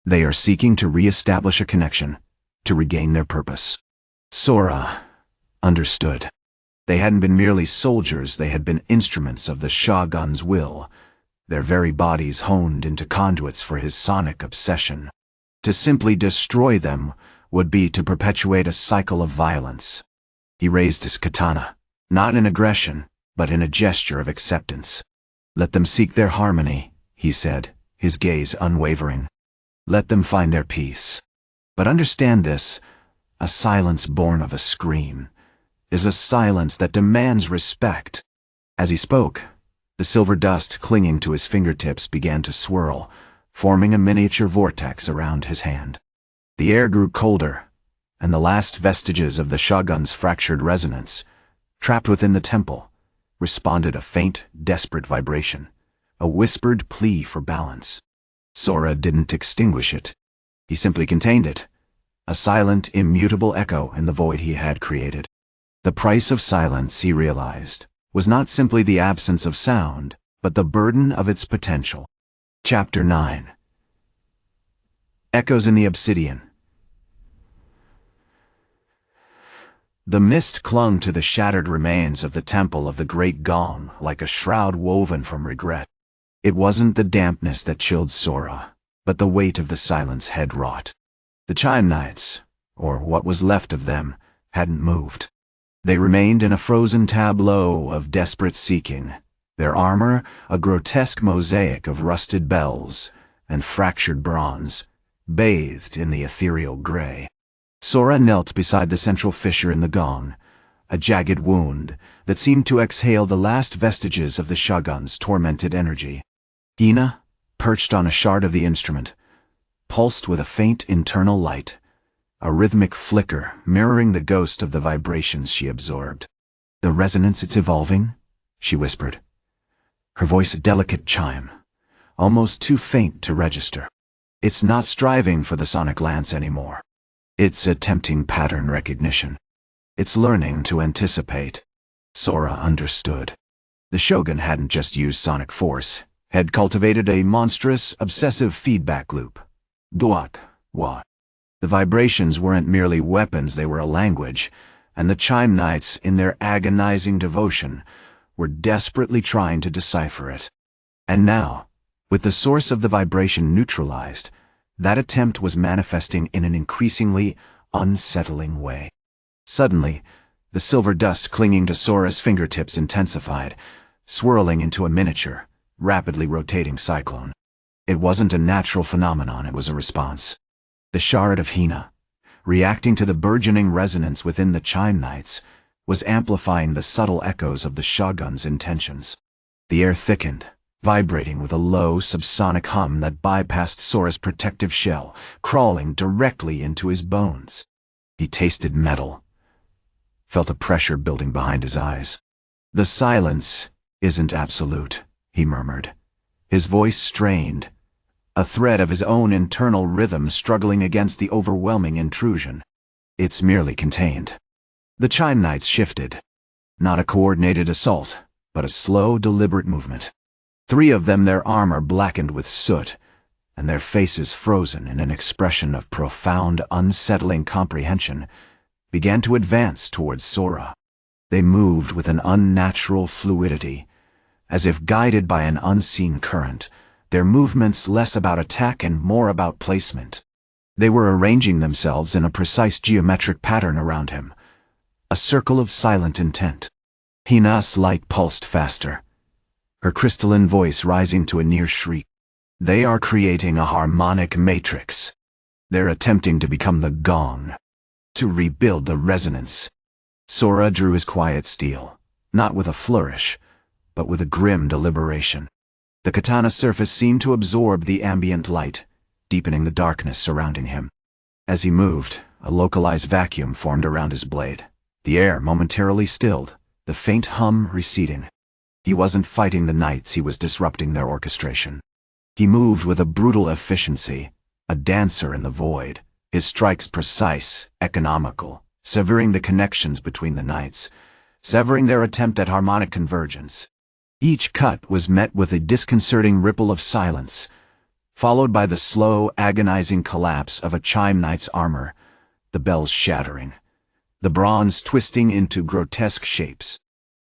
They are seeking to re-establish a connection, to regain their purpose." Sora understood. They hadn't been merely soldiers, they had been instruments of the Shogun's will, their very bodies honed into conduits for his sonic obsession. To simply destroy them would be to perpetuate a cycle of violence. He raised his katana, not in aggression, but in a gesture of acceptance. "Let them seek their harmony," he said, his gaze unwavering. "Let them find their peace. But understand this, a silence born of a scream is a silence that demands respect." As he spoke, the silver dust clinging to his fingertips began to swirl, forming a miniature vortex around his hand. The air grew colder, and the last vestiges of the Shogun's fractured resonance, trapped within the temple, responded a faint, desperate vibration, a whispered plea for balance. Sora didn't extinguish it. He simply contained it, a silent, immutable echo in the void he had created. The price of silence, he realized, was not simply the absence of sound, but the burden of its potential. Chapter 9. Echoes in the Obsidian. The mist clung to the shattered remains of the temple of the great gong like a shroud woven from regret. It wasn't the dampness that chilled Sora, but the weight of the silence had wrought. The Chime Knights, or what was left of them, hadn't moved. They remained in a frozen tableau of desperate seeking, their armor a grotesque mosaic of rusted bells and fractured bronze, bathed in the ethereal gray. Sora knelt beside the central fissure in the gong, a jagged wound that seemed to exhale the last vestiges of the Shogun's tormented energy. Hina, perched on a shard of the instrument, pulsed with a faint internal light, a rhythmic flicker mirroring the ghost of the vibrations she absorbed. "The resonance it's evolving," she whispered, her voice a delicate chime, almost too faint to register. "It's not striving for the sonic lance anymore. It's attempting pattern recognition. It's learning to anticipate." Sora understood. The Shogun hadn't just used sonic force, had cultivated a monstrous, obsessive feedback loop. Duat, wa. The vibrations weren't merely weapons, they were a language, and the Chime Knights, in their agonizing devotion, were desperately trying to decipher it. And now, with the source of the vibration neutralized, that attempt was manifesting in an increasingly unsettling way. Suddenly, the silver dust clinging to Sora's fingertips intensified, swirling into a miniature, rapidly rotating cyclone. It wasn't a natural phenomenon, it was a response. The shard of Hina, reacting to the burgeoning resonance within the Chime Knights, was amplifying the subtle echoes of the Shogun's intentions. The air thickened, vibrating with a low, subsonic hum that bypassed Sora's protective shell, crawling directly into his bones. He tasted metal, felt a pressure building behind his eyes. "The silence isn't absolute," he murmured, his voice strained, a thread of his own internal rhythm struggling against the overwhelming intrusion. "It's merely contained." The Chime Knights shifted. Not a coordinated assault, but a slow, deliberate movement. 3 of them, their armor blackened with soot, and their faces frozen in an expression of profound, unsettling comprehension, began to advance towards Sora. They moved with an unnatural fluidity, as if guided by an unseen current, their movements less about attack and more about placement. They were arranging themselves in a precise geometric pattern around him, a circle of silent intent. Hina's light pulsed faster, her crystalline voice rising to a near shriek. "They are creating a harmonic matrix. They're attempting to become the gong, to rebuild the resonance." Sora drew his quiet steel, not with a flourish, but with a grim deliberation. The katana surface seemed to absorb the ambient light, deepening the darkness surrounding him. As he moved, a localized vacuum formed around his blade. The air momentarily stilled, the faint hum receding. He wasn't fighting the knights, he was disrupting their orchestration. He moved with a brutal efficiency, a dancer in the void, his strikes precise, economical, severing the connections between the knights, severing their attempt at harmonic convergence. Each cut was met with a disconcerting ripple of silence, followed by the slow, agonizing collapse of a Chime Knight's armor, the bells shattering, the bronze twisting into grotesque shapes.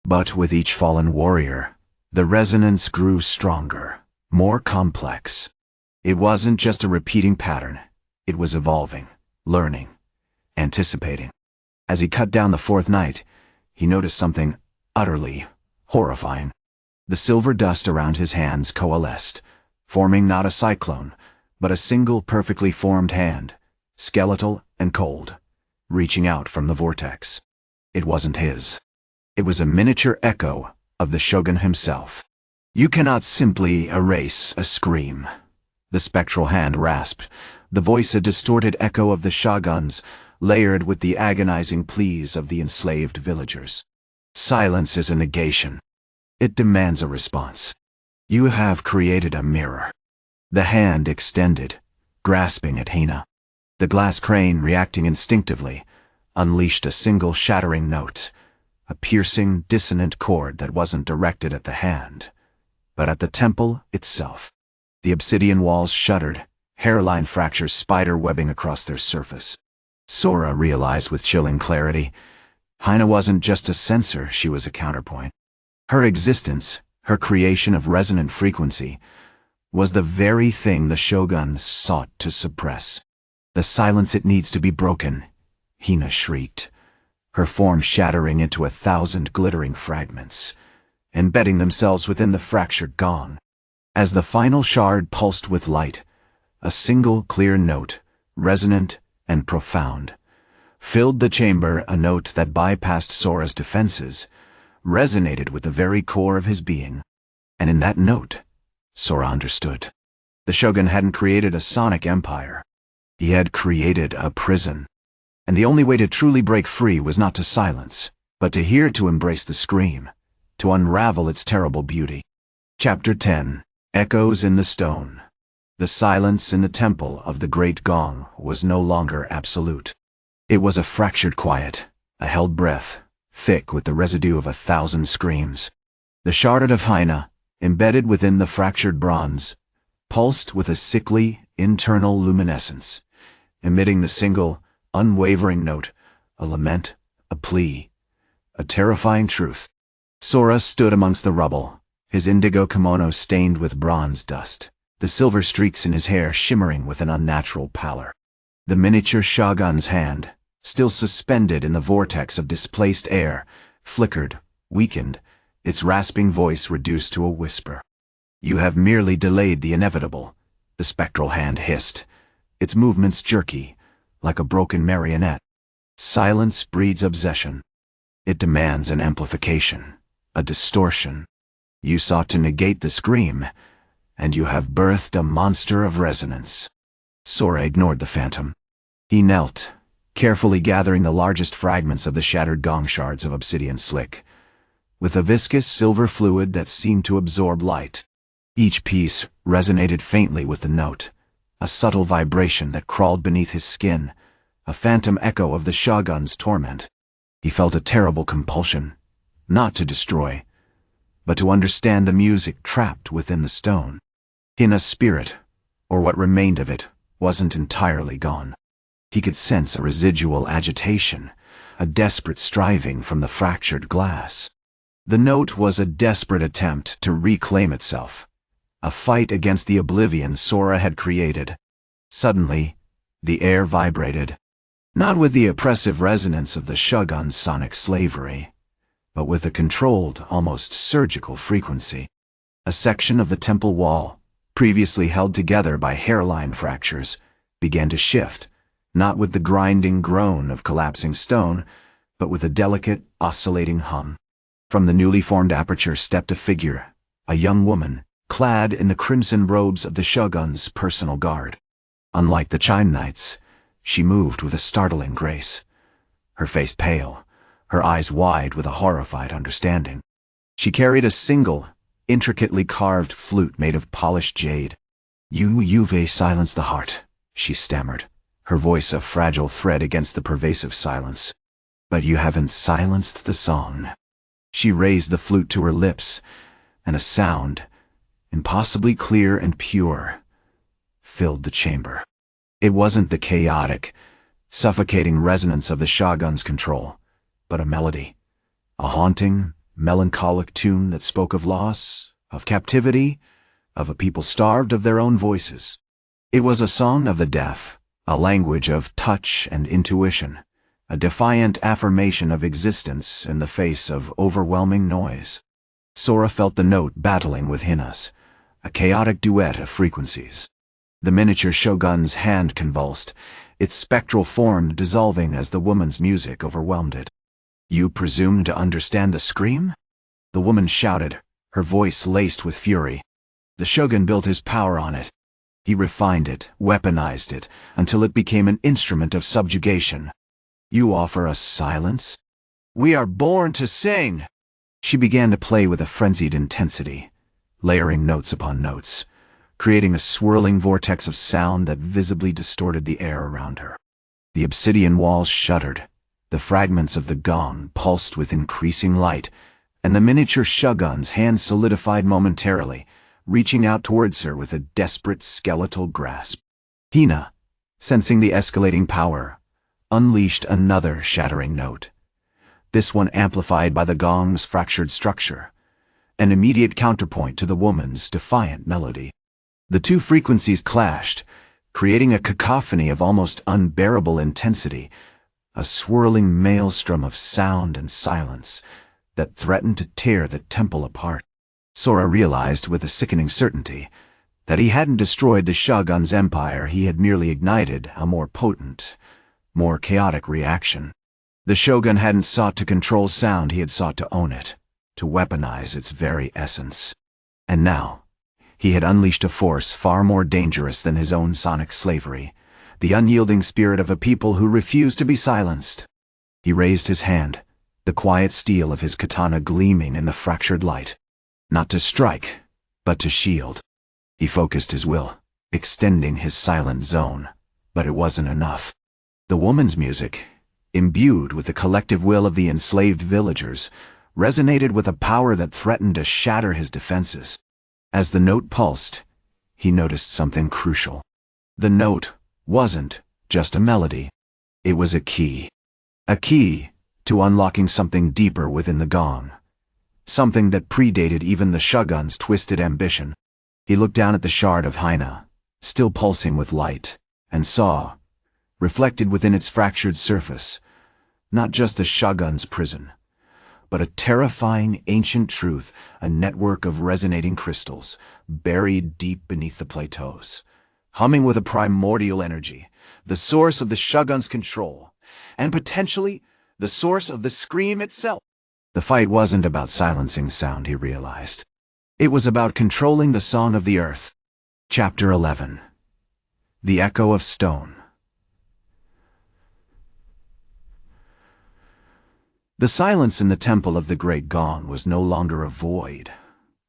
But with each fallen warrior, the resonance grew stronger, more complex. It wasn't just a repeating pattern, it was evolving, learning, anticipating. As he cut down the 4th knight, he noticed something utterly horrifying. The silver dust around his hands coalesced, forming not a cyclone, but a single perfectly formed hand, skeletal and cold, reaching out from the vortex. It wasn't his. It was a miniature echo of the Shogun himself. "You cannot simply erase a scream," the spectral hand rasped, the voice a distorted echo of the Shogun's, layered with the agonizing pleas of the enslaved villagers. "Silence is a negation. It demands a response. You have created a mirror." The hand extended, grasping at Hina. The glass crane, reacting instinctively, unleashed a single shattering note, a piercing, dissonant chord that wasn't directed at the hand, but at the temple itself. The obsidian walls shuddered, hairline fractures spider-webbing across their surface. Sora realized with chilling clarity, Hina wasn't just a sensor, she was a counterpoint. Her existence, her creation of resonant frequency, was the very thing the Shogun sought to suppress. The silence, it needs to be broken, Hina shrieked, her form shattering into 1,000 glittering fragments, embedding themselves within the fractured gong. As the final shard pulsed with light, a single clear note, resonant and profound, filled the chamber, a note that bypassed Sora's defenses, resonated with the very core of his being. And in that note, Sora understood. The Shogun hadn't created a sonic empire. He had created a prison. And the only way to truly break free was not to silence, but to hear, to embrace the scream, to unravel its terrible beauty. Chapter 10. Echoes in the Stone. The silence in the temple of the Great Gong was no longer absolute. It was a fractured quiet, a held breath, thick with the residue of 1,000 screams. The shard of Hina, embedded within the fractured bronze, pulsed with a sickly, internal luminescence, emitting the single, unwavering note, a lament, a plea, a terrifying truth. Sora stood amongst the rubble, his indigo kimono stained with bronze dust, the silver streaks in his hair shimmering with an unnatural pallor. The miniature shogun's hand, still suspended in the vortex of displaced air, flickered, weakened, its rasping voice reduced to a whisper. "You have merely delayed the inevitable," the spectral hand hissed, its movements jerky, like a broken marionette. Silence breeds obsession. It demands an amplification, a distortion. You sought to negate the scream, and you have birthed a monster of resonance. Sora ignored the phantom. He knelt, carefully gathering the largest fragments of the shattered gong shards of obsidian slick, with a viscous silver fluid that seemed to absorb light. Each piece resonated faintly with the note, a subtle vibration that crawled beneath his skin, a phantom echo of the Shogun's torment. He felt a terrible compulsion, not to destroy, but to understand the music trapped within the stone. Hina's spirit, or what remained of it, wasn't entirely gone. He could sense a residual agitation, a desperate striving from the fractured glass. The note was a desperate attempt to reclaim itself, a fight against the oblivion Sora had created. Suddenly, the air vibrated, not with the oppressive resonance of the Shogun's sonic slavery, but with a controlled, almost surgical frequency. A section of the temple wall, previously held together by hairline fractures, began to shift, not with the grinding groan of collapsing stone, but with a delicate, oscillating hum. From the newly formed aperture stepped a figure, a young woman, clad in the crimson robes of the Shogun's personal guard. Unlike the Chime Knights, she moved with a startling grace, her face pale, her eyes wide with a horrified understanding. She carried a single, intricately carved flute made of polished jade. "You've silenced the heart," she stammered, her voice a fragile thread against the pervasive silence. "But you haven't silenced the song." She raised the flute to her lips, and a sound, impossibly clear and pure, filled the chamber. It wasn't the chaotic, suffocating resonance of the Shogun's control, but a melody, a haunting, melancholic tune that spoke of loss, of captivity, of a people starved of their own voices. It was a song of the deaf, a language of touch and intuition, a defiant affirmation of existence in the face of overwhelming noise. Sora felt the note battling with Hina's, a chaotic duet of frequencies. The miniature shogun's hand convulsed, its spectral form dissolving as the woman's music overwhelmed it. "You presume to understand the scream?" The woman shouted, her voice laced with fury. "The shogun built his power on it. He refined it, weaponized it, until it became an instrument of subjugation. You offer us silence? We are born to sing!" She began to play with a frenzied intensity, layering notes upon notes, creating a swirling vortex of sound that visibly distorted the air around her. The obsidian walls shuddered, the fragments of the gong pulsed with increasing light, and the miniature shogun's hand solidified momentarily, reaching out towards her with a desperate skeletal grasp. Hina, sensing the escalating power, unleashed another shattering note, this one amplified by the gong's fractured structure, an immediate counterpoint to the woman's defiant melody. The two frequencies clashed, creating a cacophony of almost unbearable intensity, a swirling maelstrom of sound and silence that threatened to tear the temple apart. Sora realized with a sickening certainty that he hadn't destroyed the Shogun's empire, he had merely ignited a more potent, more chaotic reaction. The Shogun hadn't sought to control sound, he had sought to own it, to weaponize its very essence. And now, he had unleashed a force far more dangerous than his own sonic slavery, the unyielding spirit of a people who refused to be silenced. He raised his hand, the quiet steel of his katana gleaming in the fractured light. Not to strike, but to shield. He focused his will, extending his silent zone, but it wasn't enough. The woman's music, imbued with the collective will of the enslaved villagers, resonated with a power that threatened to shatter his defenses. As the note pulsed, he noticed something crucial. The note wasn't just a melody. It was a key. A key to unlocking something deeper within the gong. Something that predated even the Shogun's twisted ambition. He looked down at the shard of Hina, still pulsing with light, and saw, reflected within its fractured surface, not just the Shogun's prison, but a terrifying ancient truth, a network of resonating crystals, buried deep beneath the plateaus, humming with a primordial energy, the source of the Shogun's control, and potentially the source of the scream itself. The fight wasn't about silencing sound, he realized. It was about controlling the song of the earth. Chapter 11. The Echo of Stone. The silence in the temple of the Great Gong was no longer a void,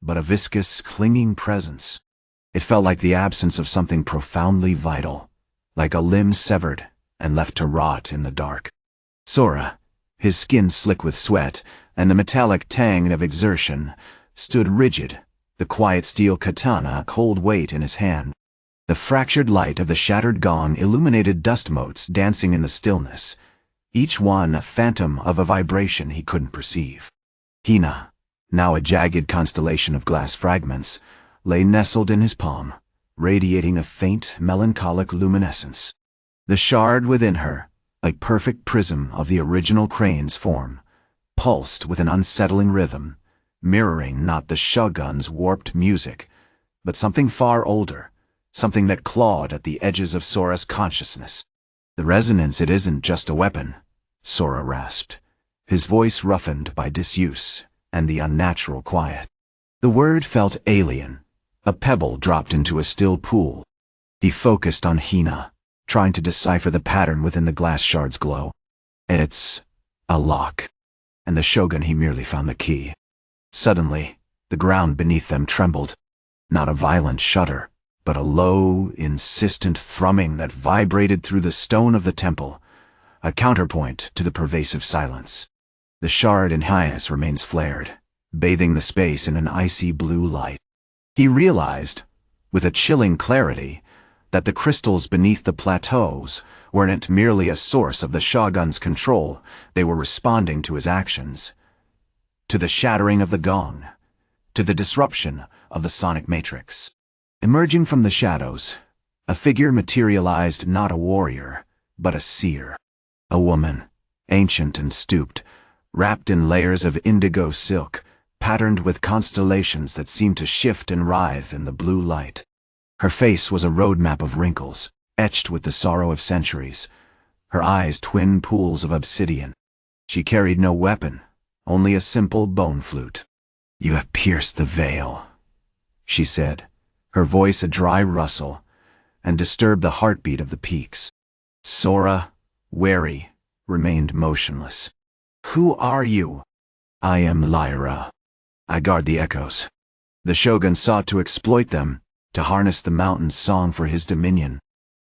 but a viscous, clinging presence. It felt like the absence of something profoundly vital, like a limb severed and left to rot in the dark. Sora, his skin slick with sweat and the metallic tang of exertion, stood rigid, the quiet steel katana a cold weight in his hand. The fractured light of the shattered gong illuminated dust motes dancing in the stillness, each one a phantom of a vibration he couldn't perceive. Hina, now a jagged constellation of glass fragments, lay nestled in his palm, radiating a faint, melancholic luminescence. The shard within her, a perfect prism of the original crane's form, pulsed with an unsettling rhythm, mirroring not the Shogun's warped music, but something far older, something that clawed at the edges of Sora's consciousness. The resonance, it isn't just a weapon, Sora rasped, his voice roughened by disuse and the unnatural quiet. The word felt alien, a pebble dropped into a still pool. He focused on Hina, trying to decipher the pattern within the glass shard's glow. It's a lock. And the Shogun, he merely found the key. Suddenly, the ground beneath them trembled. Not a violent shudder, but a low, insistent thrumming that vibrated through the stone of the temple, a counterpoint to the pervasive silence. The shard in Hina's remains flared, bathing the space in an icy blue light. He realized, with a chilling clarity, that the crystals beneath the plateaus weren't merely a source of the Shogun's control, they were responding to his actions, to the shattering of the gong, to the disruption of the sonic matrix. Emerging from the shadows, a figure materialized, not a warrior, but a seer. A woman, ancient and stooped, wrapped in layers of indigo silk, patterned with constellations that seemed to shift and writhe in the blue light. Her face was a roadmap of wrinkles, etched with the sorrow of centuries, her eyes twin pools of obsidian. She carried no weapon, only a simple bone flute. "You have pierced the veil," she said, her voice a dry rustle, and disturbed the heartbeat of the peaks. Sora, wary, remained motionless. "Who are you?" "I am Lyra. I guard the echoes." The Shogun sought to exploit them, to harness the mountain's song for his dominion.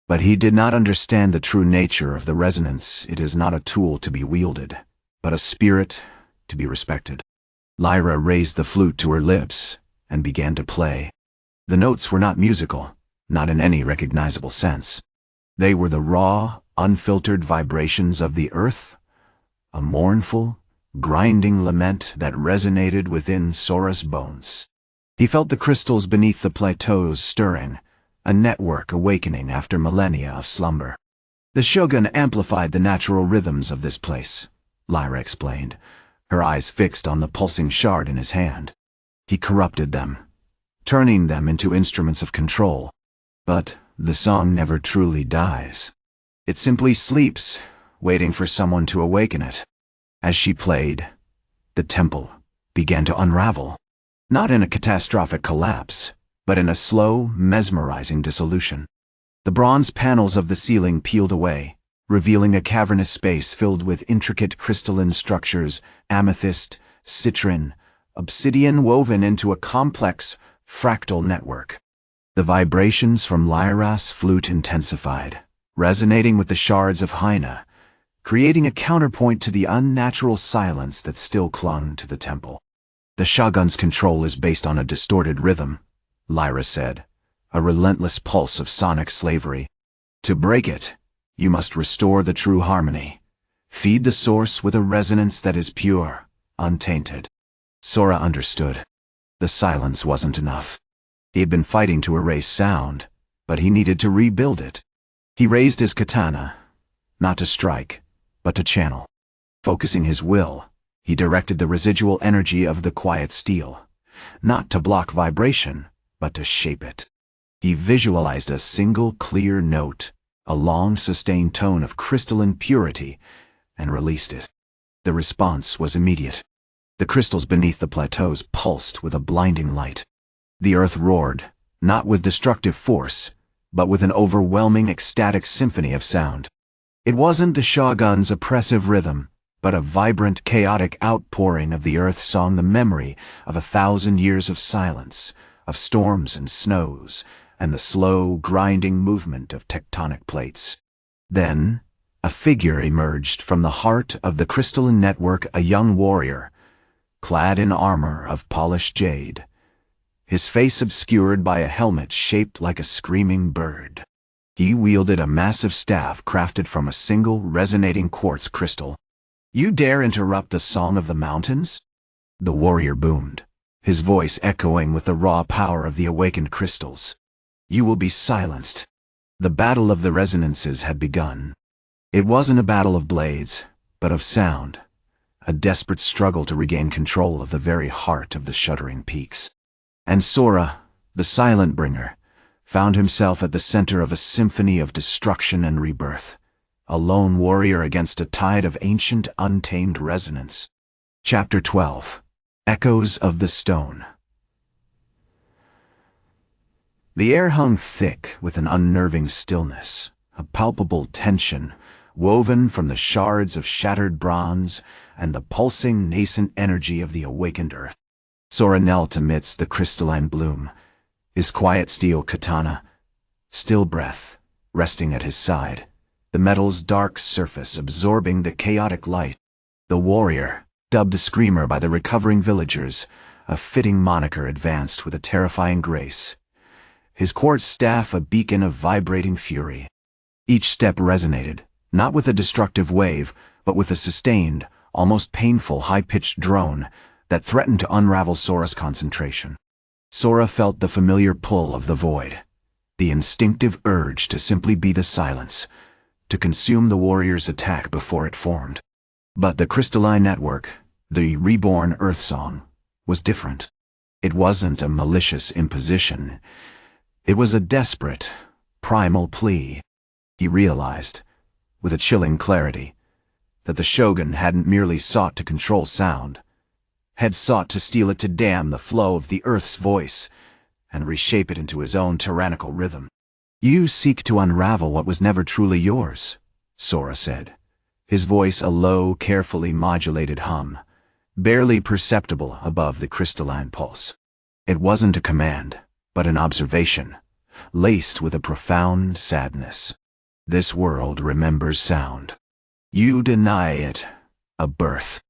But he did not understand the true nature of the resonance. It is not a tool to be wielded, but a spirit to be respected. Lyra raised the flute to her lips and began to play. The notes were not musical, not in any recognizable sense. They were the raw, unfiltered vibrations of the earth, a mournful, grinding lament that resonated within Sora's bones. He felt the crystals beneath the plateaus stirring, a network awakening after millennia of slumber. The Shogun amplified the natural rhythms of this place, Lyra explained, her eyes fixed on the pulsing shard in his hand. He corrupted them, turning them into instruments of control. But the song never truly dies. It simply sleeps, waiting for someone to awaken it. As she played, the temple began to unravel, not in a catastrophic collapse, but in a slow, mesmerizing dissolution. The bronze panels of the ceiling peeled away, revealing a cavernous space filled with intricate crystalline structures, amethyst, citrine, obsidian woven into a complex, fractal network. The vibrations from Lyra's flute intensified, resonating with the shards of Hina, creating a counterpoint to the unnatural silence that still clung to the temple. The Shogun's control is based on a distorted rhythm, Lyra said, a relentless pulse of sonic slavery. To break it, you must restore the true harmony. Feed the source with a resonance that is pure, untainted. Sora understood. The silence wasn't enough. He had been fighting to erase sound, but he needed to rebuild it. He raised his katana, not to strike, but to channel. Focusing his will, he directed the residual energy of the quiet steel, not to block vibration, but to shape it. He visualized a single clear note, a long sustained tone of crystalline purity, and released it. The response was immediate. The crystals beneath the plateaus pulsed with a blinding light. The earth roared, not with destructive force, but with an overwhelming ecstatic symphony of sound. It wasn't the Shogun's oppressive rhythm, but a vibrant, chaotic outpouring of the earth song, the memory of 1,000 years of silence, of storms and snows, and the slow, grinding movement of tectonic plates. Then, a figure emerged from the heart of the crystalline network, a young warrior, clad in armor of polished jade, his face obscured by a helmet shaped like a screaming bird. He wielded a massive staff crafted from a single resonating quartz crystal. "You dare interrupt the song of the mountains?" The warrior boomed, his voice echoing with the raw power of the awakened crystals. "You will be silenced." The battle of the resonances had begun. It wasn't a battle of blades, but of sound, a desperate struggle to regain control of the very heart of the Shuddering Peaks. And Sora, the Silent Bringer, found himself at the center of a symphony of destruction and rebirth, a lone warrior against a tide of ancient, untamed resonance. Chapter 12. Echoes of the Stone. The air hung thick with an unnerving stillness, a palpable tension, woven from the shards of shattered bronze and the pulsing, nascent energy of the awakened earth. Sora knelt amidst the crystalline bloom, his quiet steel katana, still breath, resting at his side, the metal's dark surface absorbing the chaotic light. The warrior, dubbed a screamer by the recovering villagers, a fitting moniker, advanced with a terrifying grace, his quartz staff a beacon of vibrating fury. Each step resonated, not with a destructive wave, but with a sustained, almost painful high-pitched drone that threatened to unravel Sora's concentration. Sora felt the familiar pull of the void, the instinctive urge to simply be the silence, to consume the warrior's attack before it formed. But the crystalline network, the reborn Earth Song, was different. It wasn't a malicious imposition. It was a desperate, primal plea. He realized, with a chilling clarity, that the Shogun hadn't merely sought to control sound, had sought to steal it, to dam the flow of the Earth's voice and reshape it into his own tyrannical rhythm. "You seek to unravel what was never truly yours," Sora said, his voice a low, carefully modulated hum, barely perceptible above the crystalline pulse. It wasn't a command, but an observation, laced with a profound sadness. "This world remembers sound. You deny it a birth."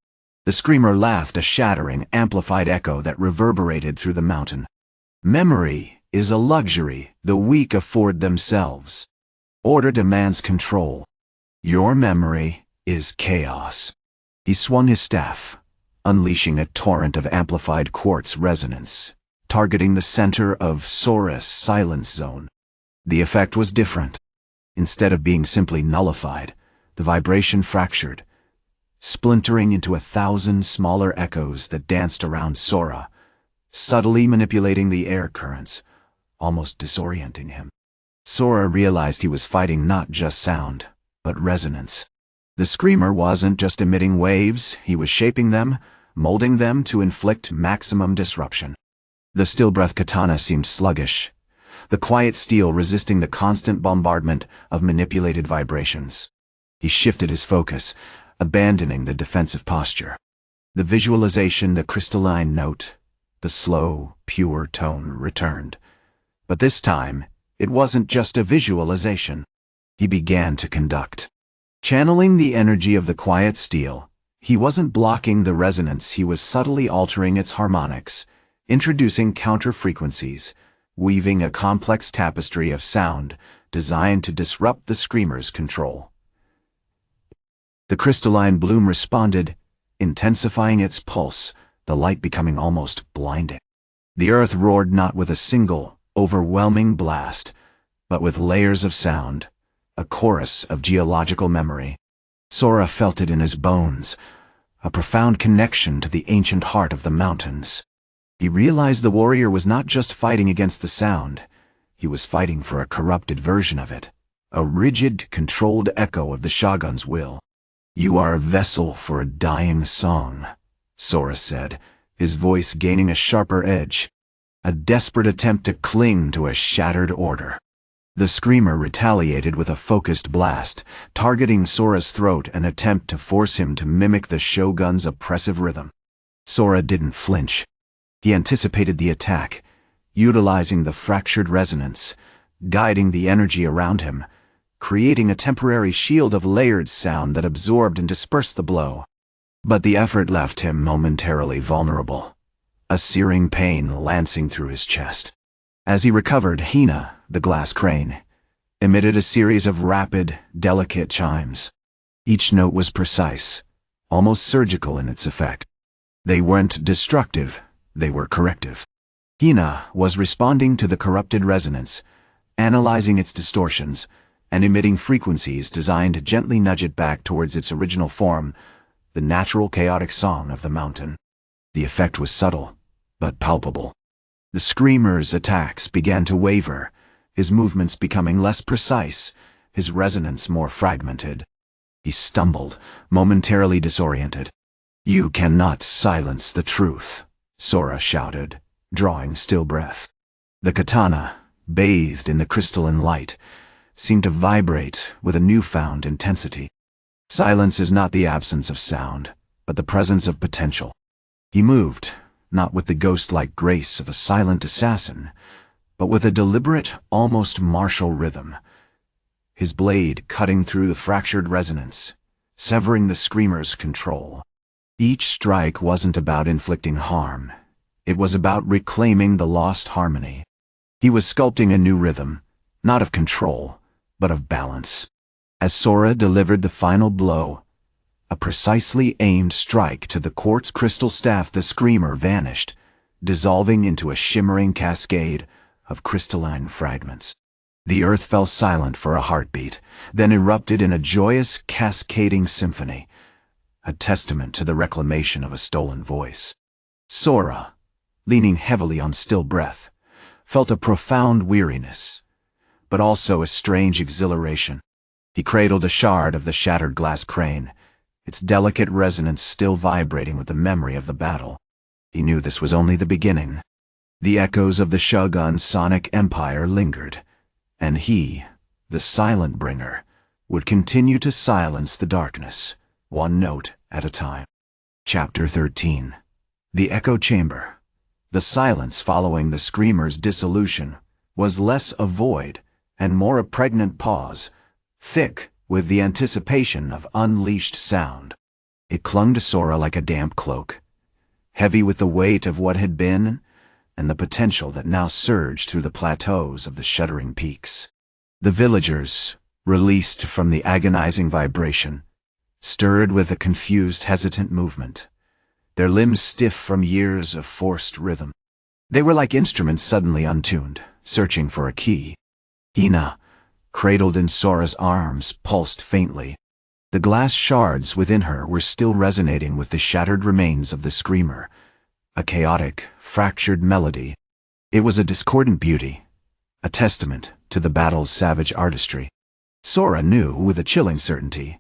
The screamer laughed, a shattering, amplified echo that reverberated through the mountain. "Memory is a luxury the weak afford themselves. Order demands control. Your memory is chaos." He swung his staff, unleashing a torrent of amplified quartz resonance, targeting the center of Sora's silence zone. The effect was different. Instead of being simply nullified, the vibration fractured, splintering into 1,000 smaller echoes that danced around Sora, subtly manipulating the air currents, almost disorienting him. Sora realized he was fighting not just sound, but resonance. The screamer wasn't just emitting waves, he was shaping them, molding them to inflict maximum disruption. The still-breath katana seemed sluggish, the quiet steel resisting the constant bombardment of manipulated vibrations. He shifted his focus, abandoning the defensive posture. The visualization, the crystalline note, the slow, pure tone returned. But this time, it wasn't just a visualization. He began to conduct. Channeling the energy of the quiet steel, he wasn't blocking the resonance, he was subtly altering its harmonics, introducing counter-frequencies, weaving a complex tapestry of sound designed to disrupt the screamer's control. The crystalline bloom responded, intensifying its pulse, the light becoming almost blinding. The earth roared not with a single, overwhelming blast, but with layers of sound, a chorus of geological memory. Sora felt it in his bones, a profound connection to the ancient heart of the mountains. He realized the warrior was not just fighting against the sound, he was fighting for a corrupted version of it, a rigid, controlled echo of the Shogun's will. "You are a vessel for a dying song," Sora said, his voice gaining a sharper edge, a desperate attempt to cling to a shattered order. The screamer retaliated with a focused blast, targeting Sora's throat, an attempt to force him to mimic the Shogun's oppressive rhythm. Sora didn't flinch. He anticipated the attack, utilizing the fractured resonance, guiding the energy around him, creating a temporary shield of layered sound that absorbed and dispersed the blow. But the effort left him momentarily vulnerable, a searing pain lancing through his chest. As he recovered, Hina, the glass crane, emitted a series of rapid, delicate chimes. Each note was precise, almost surgical in its effect. They weren't destructive, they were corrective. Hina was responding to the corrupted resonance, analyzing its distortions, and emitting frequencies designed to gently nudge it back towards its original form, the natural chaotic song of the mountain. The effect was subtle, but palpable. The screamer's attacks began to waver, his movements becoming less precise, his resonance more fragmented. He stumbled, momentarily disoriented. "You cannot silence the truth," Sora shouted, drawing still breath. The katana, bathed in the crystalline light, seemed to vibrate with a newfound intensity. Silence is not the absence of sound, but the presence of potential. He moved, not with the ghost-like grace of a silent assassin, but with a deliberate, almost martial rhythm. His blade cutting through the fractured resonance, severing the screamer's control. Each strike wasn't about inflicting harm. It was about reclaiming the lost harmony. He was sculpting a new rhythm, not of control, but of balance. As Sora delivered the final blow, a precisely aimed strike to the quartz crystal staff, the screamer vanished, dissolving into a shimmering cascade of crystalline fragments. The earth fell silent for a heartbeat, then erupted in a joyous, cascading symphony, a testament to the reclamation of a stolen voice. Sora, leaning heavily on still breath, felt a profound weariness, but also a strange exhilaration. He cradled a shard of the shattered glass crane, its delicate resonance still vibrating with the memory of the battle. He knew this was only the beginning. The echoes of the Shogun's sonic empire lingered, and he, the silent bringer, would continue to silence the darkness, one note at a time. Chapter 13. The Echo Chamber. The silence following the screamer's dissolution was less a void and more a pregnant pause, thick with the anticipation of unleashed sound. It clung to Sora like a damp cloak, heavy with the weight of what had been and the potential that now surged through the plateaus of the Shuddering Peaks. The villagers, released from the agonizing vibration, stirred with a confused, hesitant movement. their limbs stiff from years of forced rhythm. They were like instruments suddenly untuned, searching for a key. Hina, cradled in Sora's arms, pulsed faintly. The glass shards within her were still resonating with the shattered remains of the screamer, a chaotic, fractured melody. It was a discordant beauty, a testament to the battle's savage artistry. Sora knew with a chilling certainty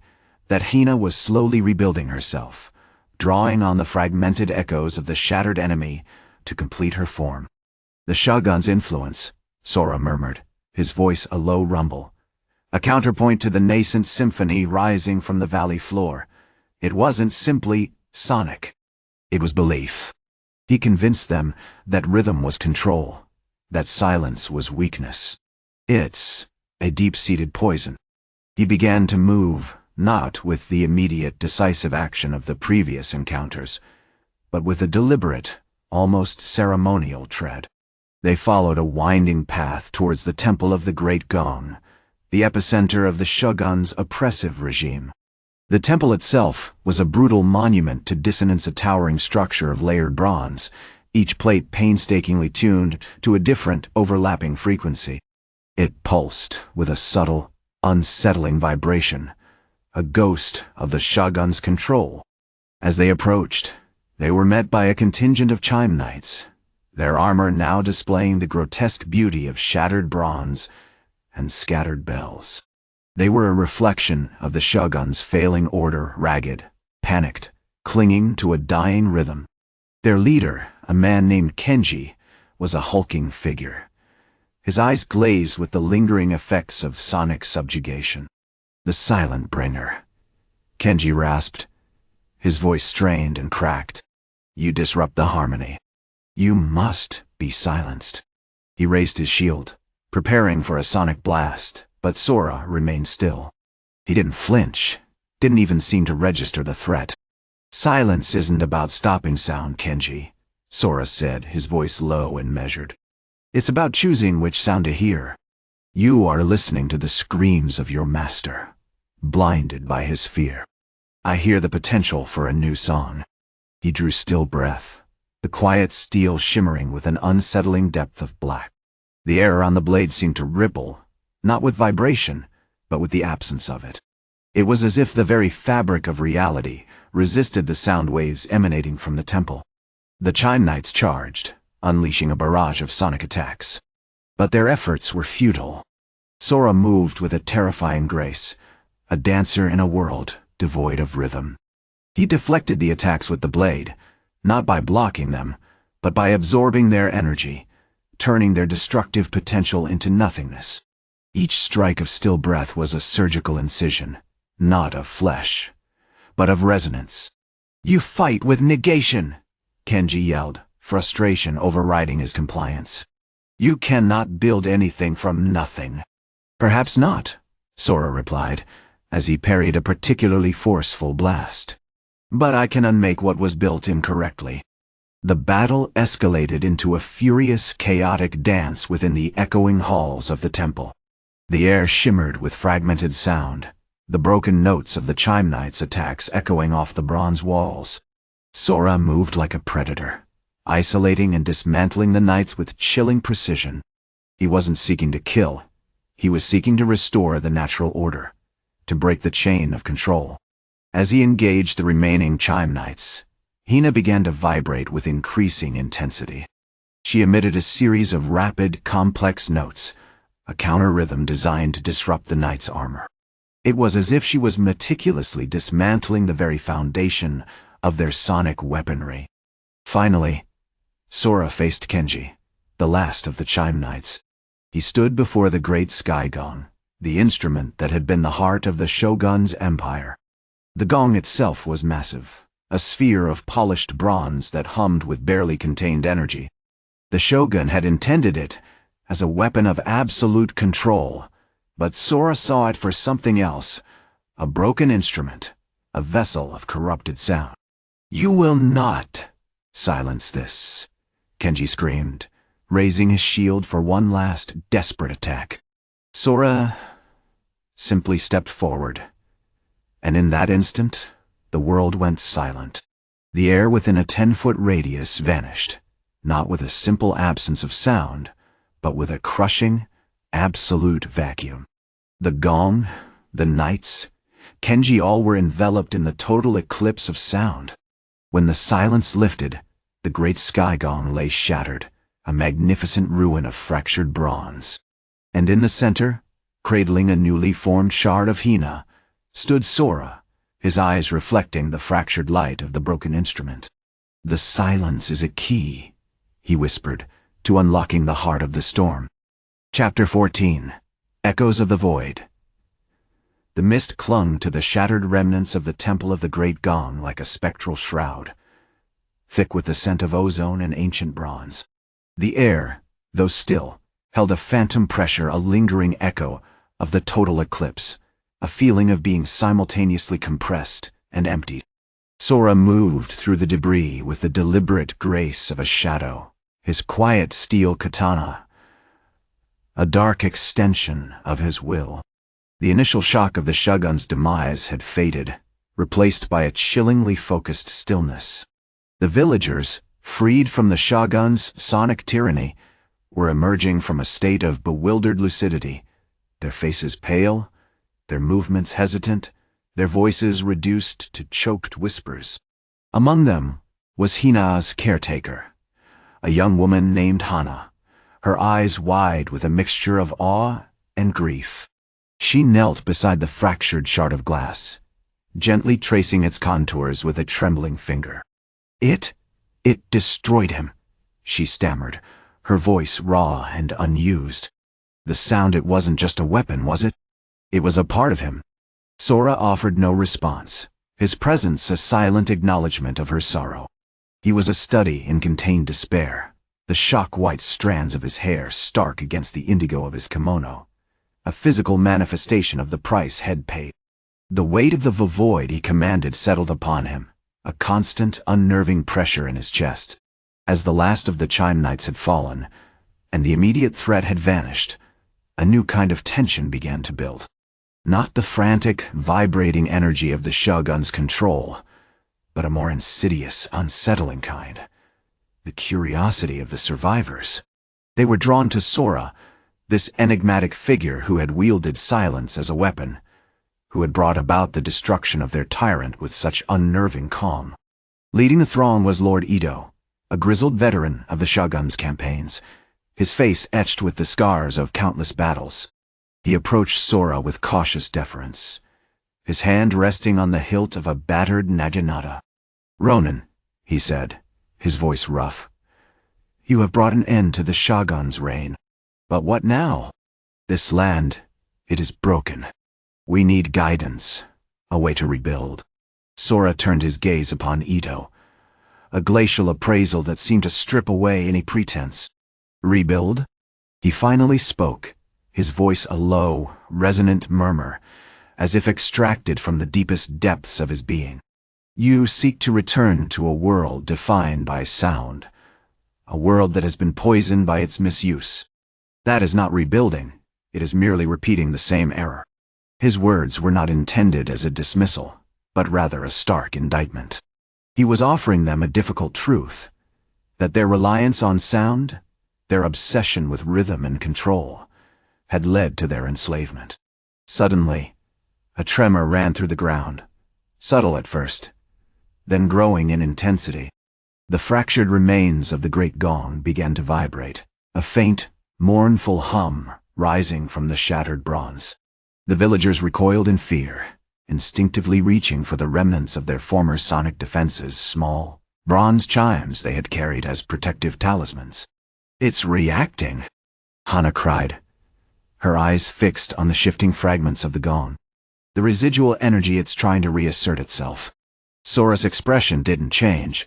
that Hina was slowly rebuilding herself, drawing on the fragmented echoes of the shattered enemy to complete her form. The Shogun's influence, Sora murmured, his voice a low rumble, a counterpoint to the nascent symphony rising from the valley floor. It wasn't simply sonic. It was belief. He convinced them that rhythm was control, that silence was weakness. It's a deep-seated poison. He began to move, not with the immediate decisive action of the previous encounters, but with a deliberate, almost ceremonial tread. They followed a winding path towards the Temple of the Great Gong, the epicenter of the Shogun's oppressive regime. The temple itself was a brutal monument to dissonance, a towering structure of layered bronze, each plate painstakingly tuned to a different, overlapping frequency. It pulsed with a subtle, unsettling vibration, a ghost of the Shogun's control. As they approached, they were met by a contingent of chime knights, their armor now displaying the grotesque beauty of shattered bronze and scattered bells. They were a reflection of the Shogun's failing order, ragged, panicked, clinging to a dying rhythm. Their leader, a man named Kenji, was a hulking figure, his eyes glazed with the lingering effects of sonic subjugation. "The Silent Bringer," Kenji rasped, his voice strained and cracked. "You disrupt the harmony. You must be silenced." He raised his shield, preparing for a sonic blast, but Sora remained still. He didn't flinch, didn't even seem to register the threat. "Silence isn't about stopping sound, Kenji," Sora said, his voice low and measured. "It's about choosing which sound to hear. You are listening to the screams of your master, blinded by his fear. I hear the potential for a new song." He drew still breath, the quiet steel shimmering with an unsettling depth of black. The air on the blade seemed to ripple, not with vibration, but with the absence of it. It was as if the very fabric of reality resisted the sound waves emanating from the temple. The chime knights charged, unleashing a barrage of sonic attacks. But their efforts were futile. Sora moved with a terrifying grace, a dancer in a world devoid of rhythm. He deflected the attacks with the blade, not by blocking them, but by absorbing their energy, turning their destructive potential into nothingness. Each strike of still breath was a surgical incision, not of flesh, but of resonance. "You fight with negation," Kenji yelled, frustration overriding his compliance. "You cannot build anything from nothing." "Perhaps not," Sora replied, as he parried a particularly forceful blast. "But I can unmake what was built incorrectly." The battle escalated into a furious, chaotic dance within the echoing halls of the temple. The air shimmered with fragmented sound, the broken notes of the chime knights' attacks echoing off the bronze walls. Sora moved like a predator, isolating and dismantling the knights with chilling precision. He wasn't seeking to kill, he was seeking to restore the natural order, to break the chain of control. As he engaged the remaining chime knights, Hina began to vibrate with increasing intensity. She emitted a series of rapid, complex notes, a counter-rhythm designed to disrupt the knights' armor. It was as if she was meticulously dismantling the very foundation of their sonic weaponry. Finally, Sora faced Kenji, the last of the chime knights. He stood before the great sky gong, the instrument that had been the heart of the Shogun's empire. The gong itself was massive, a sphere of polished bronze that hummed with barely contained energy. The Shogun had intended it as a weapon of absolute control, but Sora saw it for something else, a broken instrument, a vessel of corrupted sound. "You will not silence this," Kenji screamed, raising his shield for one last desperate attack. Sora simply stepped forward, and in that instant, the world went silent. The air within a 10-foot radius vanished, not with a simple absence of sound, but with a crushing, absolute vacuum. The gong, the knights, Kenji all were enveloped in the total eclipse of sound. When the silence lifted, the great sky gong lay shattered, a magnificent ruin of fractured bronze. And in the center, cradling a newly formed shard of Hina, stood Sora, his eyes reflecting the fractured light of the broken instrument. "The silence is a key," he whispered, to unlocking the heart of the storm. Chapter 14. Echoes of the Void. The mist clung to the shattered remnants of the Temple of the Great Gong like a spectral shroud, thick with the scent of ozone and ancient bronze. The air, though still, held a phantom pressure, a lingering echo of the total eclipse, a feeling of being simultaneously compressed and emptied. Sora moved through the debris with the deliberate grace of a shadow, his quiet steel katana, a dark extension of his will. The initial shock of the Shogun's demise had faded, replaced by a chillingly focused stillness. The villagers, freed from the Shogun's sonic tyranny, were emerging from a state of bewildered lucidity, their faces pale, their movements hesitant, their voices reduced to choked whispers. Among them was Hina's caretaker, a young woman named Hina, her eyes wide with a mixture of awe and grief. She knelt beside the fractured shard of glass, gently tracing its contours with a trembling finger. It destroyed him," she stammered, her voice raw and unused. "The sound, it wasn't just a weapon, was it? It was a part of him." Sora offered no response, his presence a silent acknowledgement of her sorrow. He was a study in contained despair, the shock-white strands of his hair stark against the indigo of his kimono, a physical manifestation of the price he'd paid. The weight of the void he commanded settled upon him, a constant, unnerving pressure in his chest. As the last of the Chime Knights had fallen, and the immediate threat had vanished, a new kind of tension began to build. Not the frantic, vibrating energy of the Shogun's control, but a more insidious, unsettling kind. The curiosity of the survivors. They were drawn to Sora, this enigmatic figure who had wielded silence as a weapon, who had brought about the destruction of their tyrant with such unnerving calm. Leading the throng was Lord Ito, a grizzled veteran of the Shogun's campaigns, his face etched with the scars of countless battles. He approached Sora with cautious deference, his hand resting on the hilt of a battered naginata. "Ronin," he said, his voice rough, "you have brought an end to the Shogun's reign. But what now? This land, it is broken. We need guidance, a way to rebuild." Sora turned his gaze upon Ito, a glacial appraisal that seemed to strip away any pretense. "Rebuild?" He finally spoke, his voice a low, resonant murmur, as if extracted from the deepest depths of his being. "You seek to return to a world defined by sound, a world that has been poisoned by its misuse. That is not rebuilding, it is merely repeating the same error." His words were not intended as a dismissal, but rather a stark indictment. He was offering them a difficult truth, that their reliance on sound, their obsession with rhythm and control, had led to their enslavement. Suddenly, a tremor ran through the ground, subtle at first, then growing in intensity. The fractured remains of the great gong began to vibrate, a faint, mournful hum rising from the shattered bronze. The villagers recoiled in fear, instinctively reaching for the remnants of their former sonic defenses, small, bronze chimes they had carried as protective talismans. "It's reacting," Hina cried, her eyes fixed on the shifting fragments of the gong. "The residual energy, it's trying to reassert itself." Sora's expression didn't change,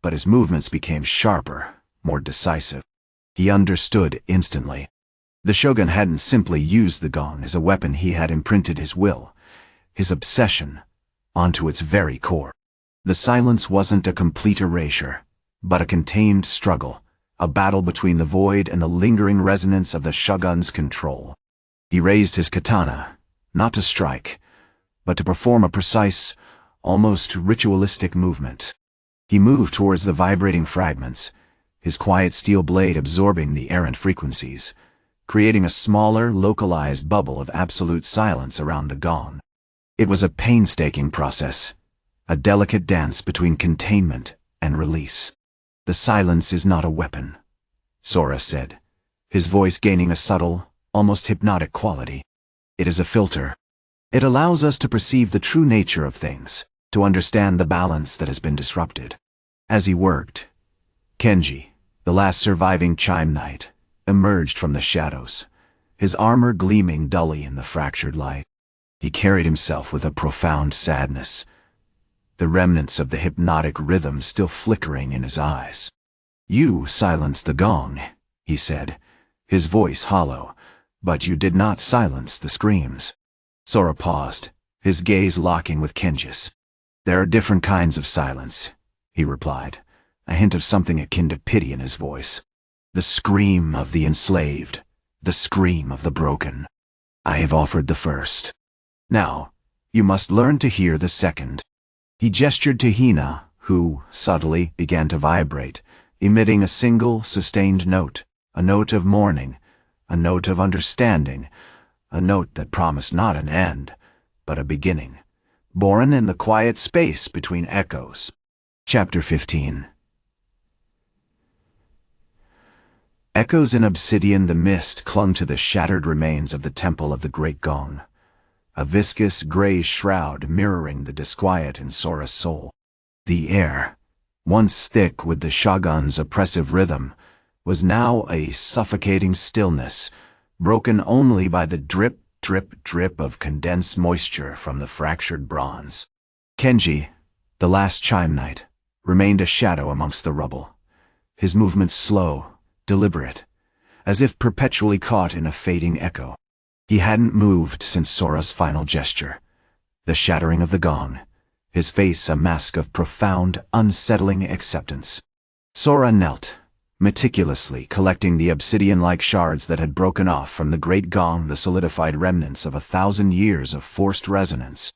but his movements became sharper, more decisive. He understood instantly. The Shogun hadn't simply used the gong as a weapon, he had imprinted his will, his obsession, onto its very core. The silence wasn't a complete erasure, but a contained struggle, a battle between the void and the lingering resonance of the Shogun's control. He raised his katana, not to strike, but to perform a precise, almost ritualistic movement. He moved towards the vibrating fragments, his quiet steel blade absorbing the errant frequencies, creating a smaller, localized bubble of absolute silence around the gong. It was a painstaking process, a delicate dance between containment and release. "The silence is not a weapon," Sora said, his voice gaining a subtle, almost hypnotic quality. "It is a filter. It allows us to perceive the true nature of things, to understand the balance that has been disrupted." As he worked, Kenji, the last surviving Chime Knight, emerged from the shadows, his armor gleaming dully in the fractured light. He carried himself with a profound sadness, the remnants of the hypnotic rhythm still flickering in his eyes. "You silenced the gong," he said, his voice hollow, "but you did not silence the screams." Sora paused, his gaze locking with Kenji's. "There are different kinds of silence," he replied, a hint of something akin to pity in his voice. "The scream of the enslaved, the scream of the broken. I have offered the first. Now, you must learn to hear the second." He gestured to Hina, who, subtly, began to vibrate, emitting a single, sustained note, a note of mourning, a note of understanding, a note that promised not an end, but a beginning, born in the quiet space between echoes. Chapter 15. Echoes in obsidian. The mist clung to the shattered remains of the temple of the Great Gong, a viscous gray shroud mirroring the disquiet in Sora's soul. The air, once thick with the Shogun's oppressive rhythm, was now a suffocating stillness, broken only by the drip, drip, drip of condensed moisture from the fractured bronze. Kenji, the last Chime Knight, remained a shadow amongst the rubble, his movements slow, deliberate, as if perpetually caught in a fading echo. He hadn't moved since Sora's final gesture, the shattering of the gong, his face a mask of profound, unsettling acceptance. Sora knelt, meticulously collecting the obsidian-like shards that had broken off from the great gong, the solidified remnants of 1,000 years of forced resonance.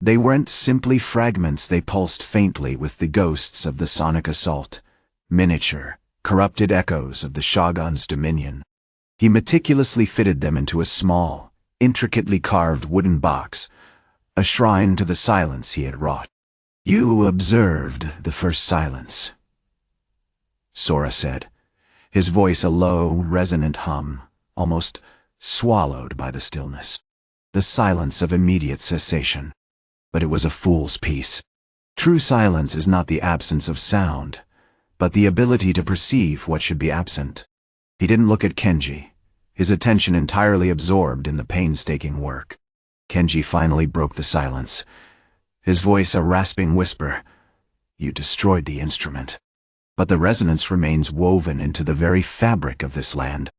They weren't simply fragments, they pulsed faintly with the ghosts of the sonic assault, miniature, corrupted echoes of the Shogun's dominion. He meticulously fitted them into a small, intricately carved wooden box, a shrine to the silence he had wrought. "You observed the first silence," Sora said, his voice a low, resonant hum, almost swallowed by the stillness. The silence of immediate cessation. But it was a fool's peace. True silence is not the absence of sound, but the ability to perceive what should be absent. He didn't look at Kenji, his attention entirely absorbed in the painstaking work. Kenji finally broke the silence, his voice a rasping whisper. "You destroyed the instrument, but the resonance remains woven into the very fabric of this land."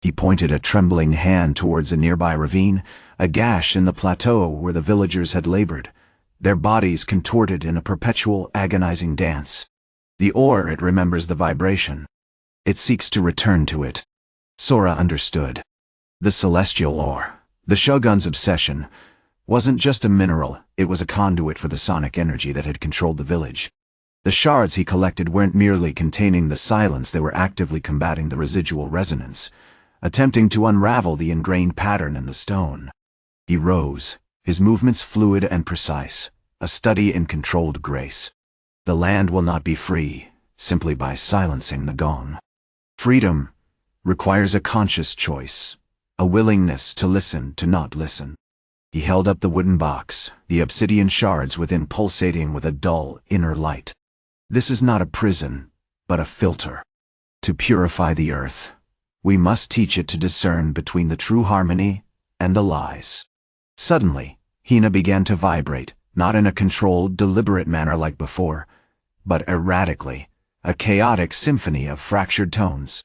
He pointed a trembling hand towards a nearby ravine, a gash in the plateau where the villagers had labored, their bodies contorted in a perpetual agonizing dance. "The ore, it remembers the vibration. It seeks to return to it." Sora understood. The celestial ore, the Shogun's obsession, wasn't just a mineral, it was a conduit for the sonic energy that had controlled the village. The shards he collected weren't merely containing the silence, they were actively combating the residual resonance, attempting to unravel the ingrained pattern in the stone. He rose, his movements fluid and precise, a study in controlled grace. The land will not be free, simply by silencing the gong. Freedom requires a conscious choice, a willingness to listen, to not listen. He held up the wooden box, the obsidian shards within pulsating with a dull, inner light. "This is not a prison, but a filter. To purify the earth, we must teach it to discern between the true harmony and the lies." Suddenly, Hina began to vibrate, not in a controlled, deliberate manner like before, but erratically, a chaotic symphony of fractured tones.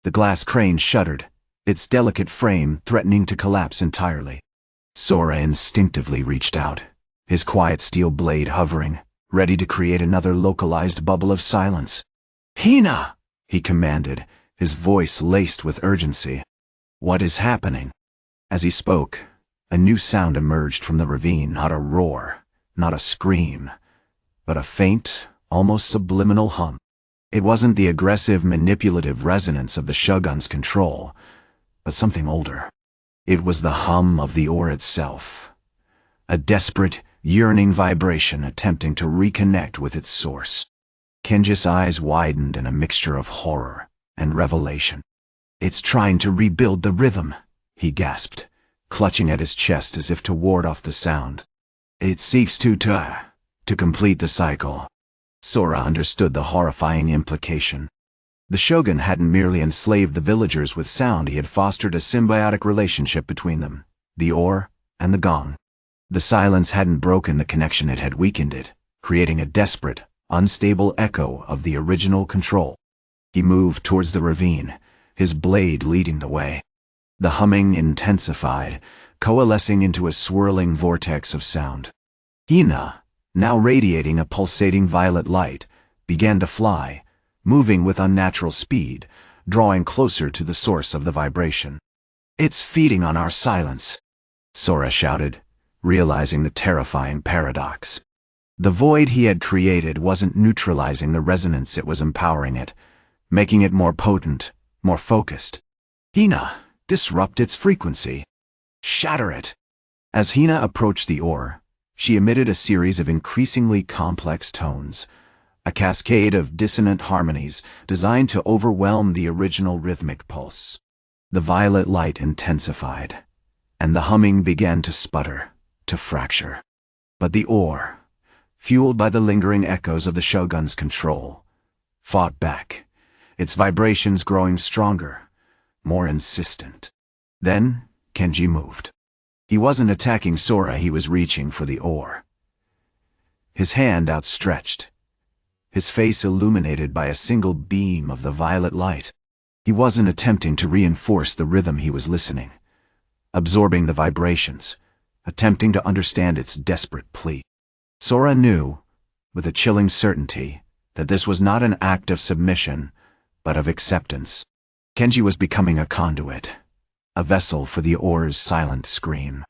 The glass crane shuddered, its delicate frame threatening to collapse entirely. Sora instinctively reached out, his quiet steel blade hovering, ready to create another localized bubble of silence. "Hina!" he commanded, his voice laced with urgency. "What is happening?" As he spoke, a new sound emerged from the ravine, not a roar, not a scream, but a faint, almost subliminal hum. It wasn't the aggressive, manipulative resonance of the Shogun's control, but something older. It was the hum of the ore itself. A desperate, yearning vibration attempting to reconnect with its source. Kenji's eyes widened in a mixture of horror and revelation. "It's trying to rebuild the rhythm," he gasped, clutching at his chest as if to ward off the sound. "It seeks to complete the cycle." Sora understood the horrifying implication. The Shogun hadn't merely enslaved the villagers with sound, he had fostered a symbiotic relationship between them, the ore and the gong. The silence hadn't broken the connection, it had weakened it, creating a desperate, unstable echo of the original control. He moved towards the ravine, his blade leading the way. The humming intensified, coalescing into a swirling vortex of sound. Hina, now radiating a pulsating violet light, began to fly, moving with unnatural speed, drawing closer to the source of the vibration. "It's feeding on our silence," Sora shouted, realizing the terrifying paradox. The void he had created wasn't neutralizing the resonance, it was empowering it, making it more potent, more focused. "Hina, disrupt its frequency. Shatter it." As Hina approached the ore, she emitted a series of increasingly complex tones, a cascade of dissonant harmonies designed to overwhelm the original rhythmic pulse. The violet light intensified, and the humming began to sputter, to fracture. But the ore, fueled by the lingering echoes of the Shogun's control, fought back, its vibrations growing stronger, more insistent. Then Kenji moved. He wasn't attacking Sora, he was reaching for the ore. His hand outstretched, his face illuminated by a single beam of the violet light. He wasn't attempting to reinforce the rhythm, he was listening, absorbing the vibrations, attempting to understand its desperate plea. Sora knew, with a chilling certainty, that this was not an act of submission, but of acceptance. Kenji was becoming a conduit, a vessel for the ore's silent scream.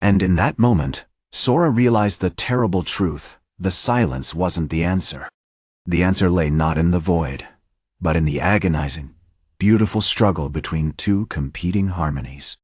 And in that moment, Sora realized the terrible truth: the silence wasn't the answer. The answer lay not in the void, but in the agonizing, beautiful struggle between two competing harmonies.